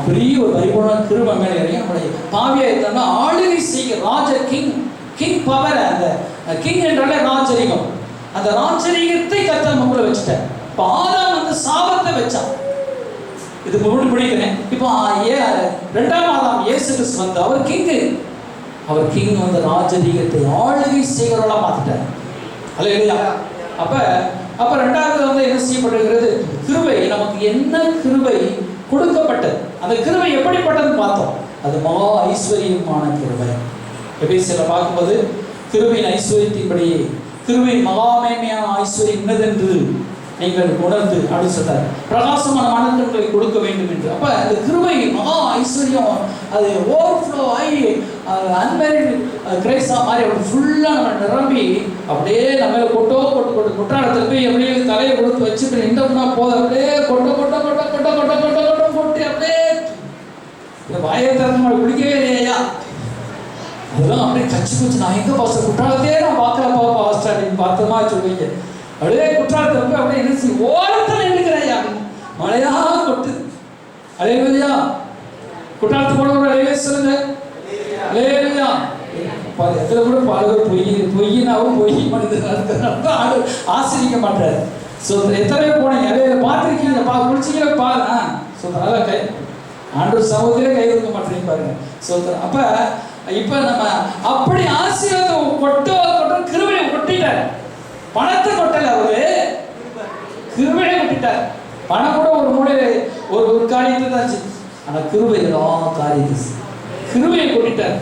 பெரிய ஒரு பரிபூர்ண கிருபை மேலே இறங்கி நம்மளை பாவியாக இருந்தாங்கன்னா ஆளுகை செய்கிற ராஜ கிங் பவர். அந்த கிங் என்றாலே ராஜரிகம். அந்த ராஜரிகத்தை கர்த்தர் நம்மள வச்சுட்டார். இப்போ ஆதாம் வந்து சாபத்தை வச்சான். இது முடிக்கிறேன். இப்போ 2ஆம் ஆதாம் இயேசு கிறிஸ்து வந்து அவர் கிங் வந்து ராஜரிகத்தை ஆளுகை செய்கிறவளா மாத்திட்டார். அல்லேலூயா. அப்ப 2வது வந்து என்ன செய்யப்படுகிறது, கிருபை. நமக்கு என்ன கிருபை கொடுக்கப்பட்டது, அந்த கிருபை எப்படிப்பட்டதுன்னு பார்த்தோம். அது மகா ஐஸ்வர்யமான கிருபை. எபேசியர் பார்க்கும்போது கிருபையின் ஐஸ்வர்யத்தின்படி கிருபையின் மகாமேன்மையான ஐஸ்வர்யம் இன்னதென்று நீங்கள் உணர்ந்து அப்படின்னு சொல்றாரு. பிரகாசமான மனங்களை கொடுக்க வேண்டும் என்று. அப்ப அந்த கிருபை மகா ஐஸ்வர்யம் அது ஓவர்ஃப்ளோ ஆகி அன்மேரிட் கிரேஸா மாதிரி அப்படி ஃபுல்லா நம்ம நிரம்பி அப்படியே நம்ம கொட்டு குற்றாலத்தில் போய் அப்படியே தலையை கொடுத்து வச்சுட்டு நின்றோம்னா போதும், அப்படியே கொட்டி அப்படியே இந்த வாயை திறந்து குடிக்கவே இல்லையா, அதெல்லாம் அப்படியே கச்சு நான் எங்க பாஸ்டர் குற்றாலத்தையே நான் பார்க்கலப்பா பாஸ்டர் அப்படின்னு பார்த்தமா சொல்லுவீங்க. அப்படியே குற்றாலத்தை போய் அப்படியே என்ன செய்ய ஓரத்தில் நின்றுக்கிறையா, மழையா கொட்டு. அல்லேலூயா. குற்றாலத்தை போட ஒரு அலையிலே சொல்லுங்க. அல்லேலூயா. எதில் கூட பாடுவது பொய்யினாவும் பொய் மனிதனாக ஆசிரிக்க மாட்டார். ஸோ எத்தனை போனீங்க அலையில பார்த்துருக்கீங்க, குடிச்சிக்கிற பாரு. ஸோ அதனால ஆண்டவர் சமூகத்திலே கை வைக்க மாட்டேங்க பாருங்க. ஸோ அப்ப இப்ப நம்ம அப்படி ஆசீர்வாதம் கொட்ட கிருபையை கொட்டிட்டார். பணத்தை கொட்டல, அவரு கிருபையை கொட்டிட்டார். பணம் கூட ஒரு மூலையில ஒரு காரியத்தை தான், ஆனா கிருபை எல்லா காரியத்தை கிருபையை கொட்டிட்டார்.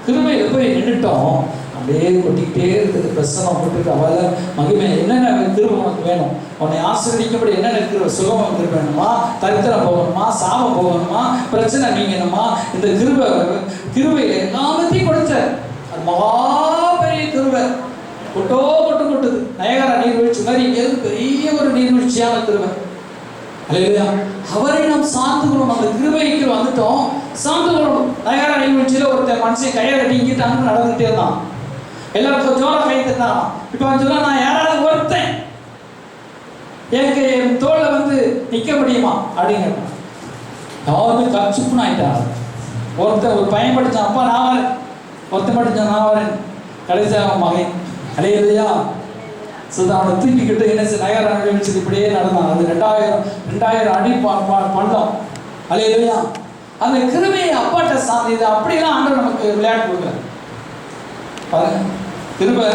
கிருபையில போய் நின்றுட்டோம், அப்படியே கொட்டிக்கிட்டே இருக்குது. பிரசனம் போட்டுட்டு அவள மகிமை என்னென்ன கிருபை உனக்கு வேணும், உன்னை ஆசீர்வதிக்கப்படி என்னென்ன கிருபை, சுகமாக கிருபை வேணுமா, தரித்திரம் போகணுமா, சாபம் போகணுமா, பிரச்சனை நீங்கணுமா, இந்த கிருபையில எல்லாத்தையும் கொடுத்தார். அது மகா பெரிய கிருபை. கொட்டுது. நயகரா நீர்வீழ்ச்சி மாதிரி பெரிய ஒரு நீர்வீழ்ச்சியான கிருபை. அல்லேலூயா. அவரை நாம் சார்ந்து கொள்ளணும். அந்த கிருபைக்கு வந்துட்டோம், சார்ந்து கொள்ளணும். நயகரா நீர்வீழ்ச்சியில ஒருத்தர் மனுஷன் கையை கட்டி இங்கிட்டு அங்கே நடந்துகிட்டே இருந்தான். எல்லாருக்கும் ஜோர கை தட்டான். இப்போ அவன் சொல்ல, நான் யாராவது ஒருத்தன் எனக்கு என் தோளை வந்து நிற்க முடியுமா அப்படிங்கிற. யாருமே கச்சுப்புன்னு ஆயிட்டான். ஒருத்தன் ஒரு பையன் படித்தான், அப்பா நான் வரேன். ஒருத்தன் படித்தான், நான் வரேன். கடைசியாக அவன் மகன். அல்லேலூயா. அவனை தூக்கிக்கிட்டு என்ன நயகரா நீர்வீழ்ச்சி இப்படியே நடந்தான். அது 2000 அடி பள்ளம். அல்லேலூயா. அந்த கிருபையை அப்பாட்ட சார்ந்து இது அப்படியெல்லாம் ஆண்டவர் நமக்கு விளையாட்டு கொடுக்குறாரு பாருங்க. கிருபை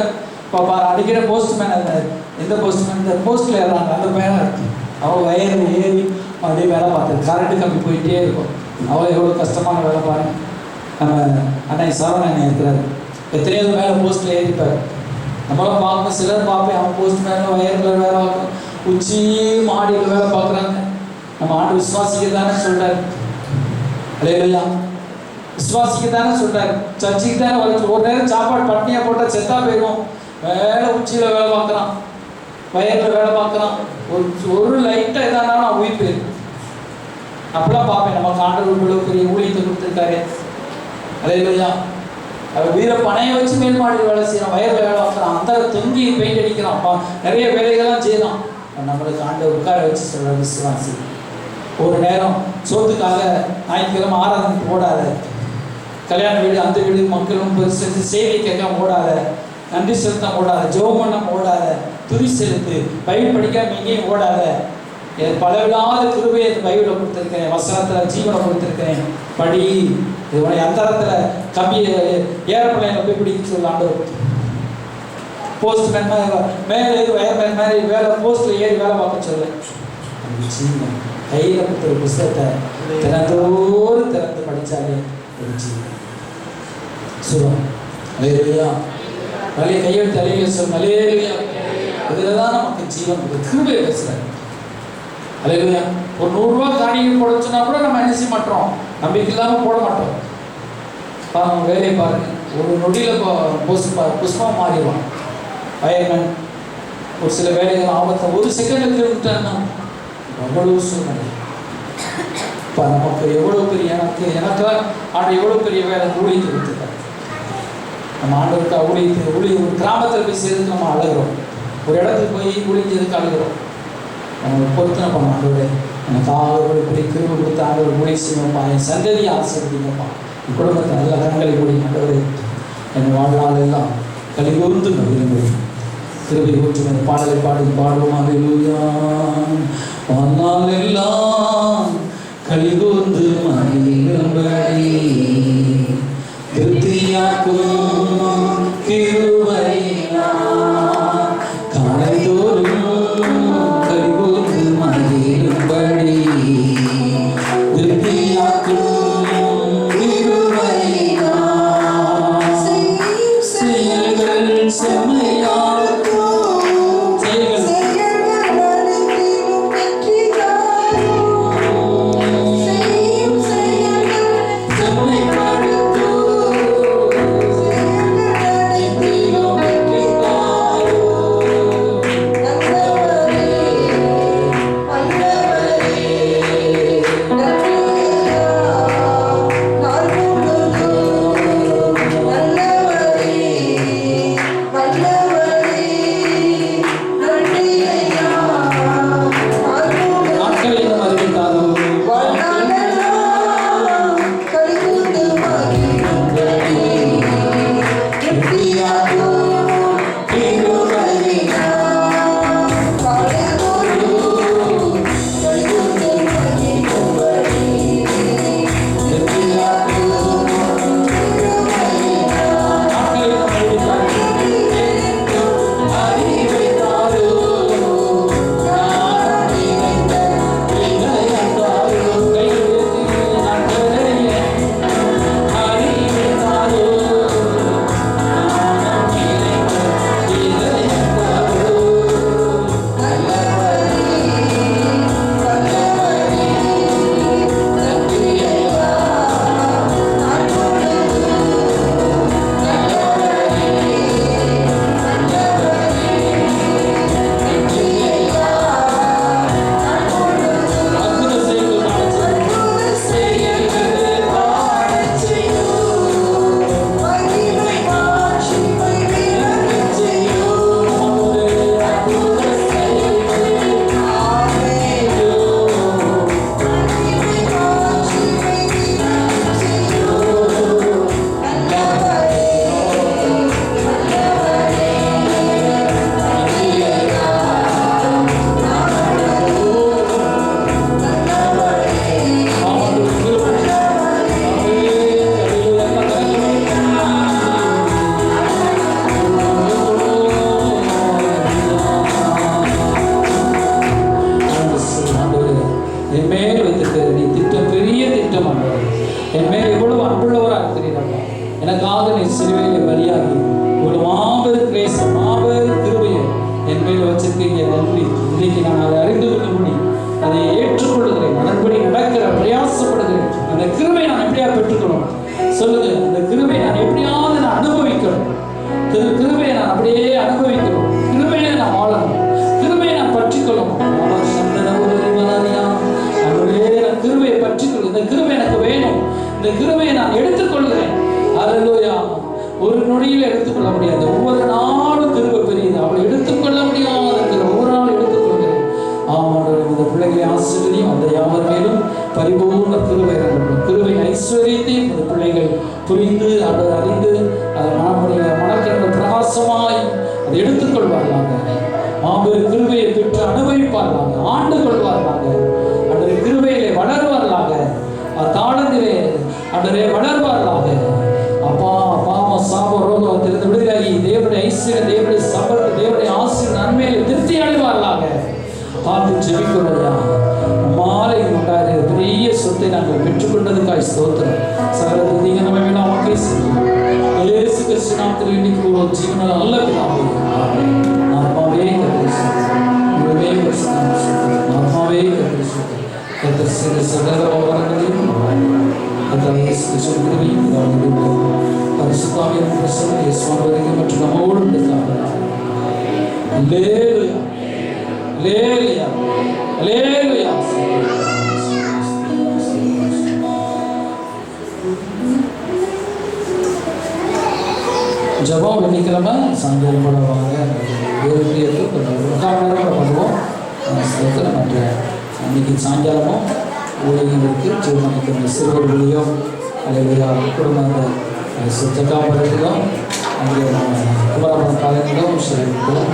இப்போ அடிக்கிற போஸ்ட்மேன், அந்த எந்த போஸ்ட்மேன் இந்த போஸ்ட்ல ஏறாங்க அந்த பையனா இருக்கு. அவன் வயது ஏறி அப்படியே வேலை பார்த்து கரண்ட் கம்பி போயிட்டே இருக்கும். அவள் எவ்வளோ கஷ்டமான வேலை பாருங்க. நம்ம அண்ணன் சரவணன் இருக்கிறாரு, எத்தனையோ மேலே போஸ்ட்ல ஏறிப்பார். நம்மளாம் பார்க்கணும், சிலர் பார்ப்பேன் அவன் போஸ்ட் மேலே வயரில் வேலை பார்க்கணும், உச்சி மாடியில் வேலை பார்க்குறாங்க. நம்ம ஆண்டு விசுவாசிக்க தானே சொல்றாரு. அல்லேலூயா. விசுவாசிக்க தானே சொல்றாரு. சர்ச்சைக்கு தானே வளர்ச்சி. ஒரு நேரம் சாப்பாடு பட்னியா போட்டால் செத்தா போயிடும். வேலை உச்சியில் வேலை பார்க்குறான், வயரில் வேலை பார்க்குறான். ஒரு லைட்டாக எதானாலும் நான் உயிர் போயிடும். அப்படிலாம் பார்ப்பேன். நமக்கு ஆண்டவர் இவ்வளவு பெரிய ஊழியத்தை கொடுத்துருக்காரு. அல்லேலூயா. வீர பனையை வச்சு மேல்மாடியில் வேலை செய்யறான், வயரில் வேலை பார்க்குறான், அந்த தொங்கி பெயிண்ட் அடிக்கிறான், நிறைய வேலைகள்லாம் செய்யறான். நம்மளுக்கு ஆண்டவர் உட்கார வச்சு சொல்ற விசுவாசி. ஒரு நேரம் சோத்துக்காக ஞாயிற்றுக்கிழமை ஆராதனைக்கு ஓடாத, கல்யாண வீடு அந்த வீடு மக்களும் செய்தி கேட்க ஓடாத, நன்றி செலுத்த ஓடாத, ஜெபம் ஓடாத, துதி செலுத்து, பைபிள் படிக்காம எங்கேயும் ஓடாத. பலவிடாத கிருபையை பைபிளை கொடுத்துருக்கேன், வசனத்தில் ஜீவனை கொடுத்துருக்கேன், படி. இது அந்தரத்தில் கம்பி ஏரோப்ளைனில் போய் பிடிக்க சொல்ல ஆண்டவர். போஸ்ட்மேன் மேலே ஏறி வயர்மேன் மாதிரி வேலை போஸ்ட்டில் ஏறி வேலை பார்க்க சொல்ல. ஜீவன் கையில் கொடுத்த ஒரு புஸ்தகத்தை தினந்தோறு திறந்து படித்தாலே ஒரு ஜீவன் சுகம். அல்லேலூயா. வலையை கையெழுத்து அலையில சொல்லும். அல்லேலூயா. இதில் தான் நமக்கு ஜீவன் கிருபை பேசுகிறார். அல்லேலூயா. ஒரு 100 ரூபா காணிக்கை போட சொன்னா கூட நம்ம என்ன செய்ய மாட்டோம், நம்பிக்கை இல்லாமல் போட மாட்டோம். பாருங்க வேலையை பாருங்க, ஒரு நொடியில் புஷ்பம் மாறிடுவான் வயர்மேன். ஒரு சில வேலைகள் ஆபத்தை ஒரு செகண்டில் திரும்பிட்டான்னா அவ்வளவு சூழ்நிலை. இப்போ நமக்கு எவ்வளோ பெரிய எனக்கு ஆண்டு எவ்வளோ பெரிய வேலை ஊழியத்தை கொடுத்துருக்காரு. நம்ம ஆண்டவருக்கு ஊழியத்தை ஒரு கிராமத்தில் போய் சேர்த்து நம்ம அழுகிறோம், ஒரு இடத்துக்கு போய் ஊழியத்துக்கு அழுகிறோம். அவங்க பொருத்தனை பண்ண ஆண்டவரே, எனக்காக ஒரு இப்படி கிருபை கொடுத்த ஆண்டவர் ஊழியம் செய்யணும்ப்பா. என் சந்ததியை ஆசீர்வதிங்கப்பா. என் குடும்பத்தை நல்ல கண்களை மூடி ஆண்டவரே, என் வாழ்நாள் எல்லாம் கலிகூர்ந்து மகிழுங்கள். கிருபை ஊற்றும் அந்த பாடலை பாடுவோம். அல்லேலூயா. வாழ்நாள் எல்லாம் கலிகூர்ந்து மகிழும்படி திருப்தியாக்கும் கிருபையினால் காலைதோறும் கலிகூர்ந்து மகிழும்படி திருப்தியாக்கும் கிருபையினால் செயல்கள் செம்மையாக்கும் ஒரு நொடியில் எடுத்துக்கொள்ள முடியாது. ஒவ்வொரு நாளும் கிருபை பெரியது. அவளை எடுத்துக்கொள்ள முடியாத ஒவ்வொரு நாளும் எடுத்துக்கொள்கிறேன். ஆமாம், இந்த பிள்ளைகளை ஆசீர்வதியும் அந்த யாவர் மேலும் பரிபூர்ண கிருபை இறங்கட்டும். கிருபை ஐஸ்வர்யத்தையும் இந்த பிள்ளைகள் புரிந்து அவர் அறிந்து அதை மனக்கிழமை பிரகாசமாய் அதை எடுத்துக்கொள்வார்களாங்க. மாபெரும் கிருபையை பெற்று அனுபவிப்பார்களாங்க, ஆண்டு கொள்வார்களாங்க. அந்த கிருபையிலே வளர்வார்களாக, தாளத்திலே அன்றே வளர்வார்களாக. அப்பா பாவ சாப ரோகத்திலிருந்து விடுதலாகி தேவனுடைய ஐஸ்வர்யம், தேவனுடைய சம்பத்து, தேவனுடைய ஆசீர்வாதம் நன்மையில திருப்தி அடைவார்களாக. பார்த்து ஜெபிக்கிறோம்யா. மாலை உண்டாகிற பெரிய சொத்தை நாங்கள் பெற்றுக்கொண்டதுக்காய் ஸ்தோத்திரம். சகல துதிக நம்ம மேல நமக்கே செய்யும். இயேசு கிறிஸ்து நாமத்தில் இன்னைக்கு ஒரு ஜீவனால் நல்ல பிதாவே, ஆத்மாவே கர்த்தரே ஆத்மாவே கர்த்தரே சகல வரங்களையும் பரிசுத்தாவின் பிரசன்னம் இயேசுவின் மற்றும் நம்மோடு இருக்கிறார். அல்லேலூயா, அல்லேலூயா, அல்லேலூயா. ஜபம் வெள்ளிக்கிழமை சாயந்தரம் கூட வாங்க. வேறு பண்ணுவோம். அன்றைக்கி சாயங்காலமும் ஊழியர்களுக்கு ஜீவனிக்கிற சிறுவர்களையும் அல்லையா குடும்ப ஜட்டாபுரத்திலும் அங்கே குமரபுரம் காலனிலும் செய்யணும்.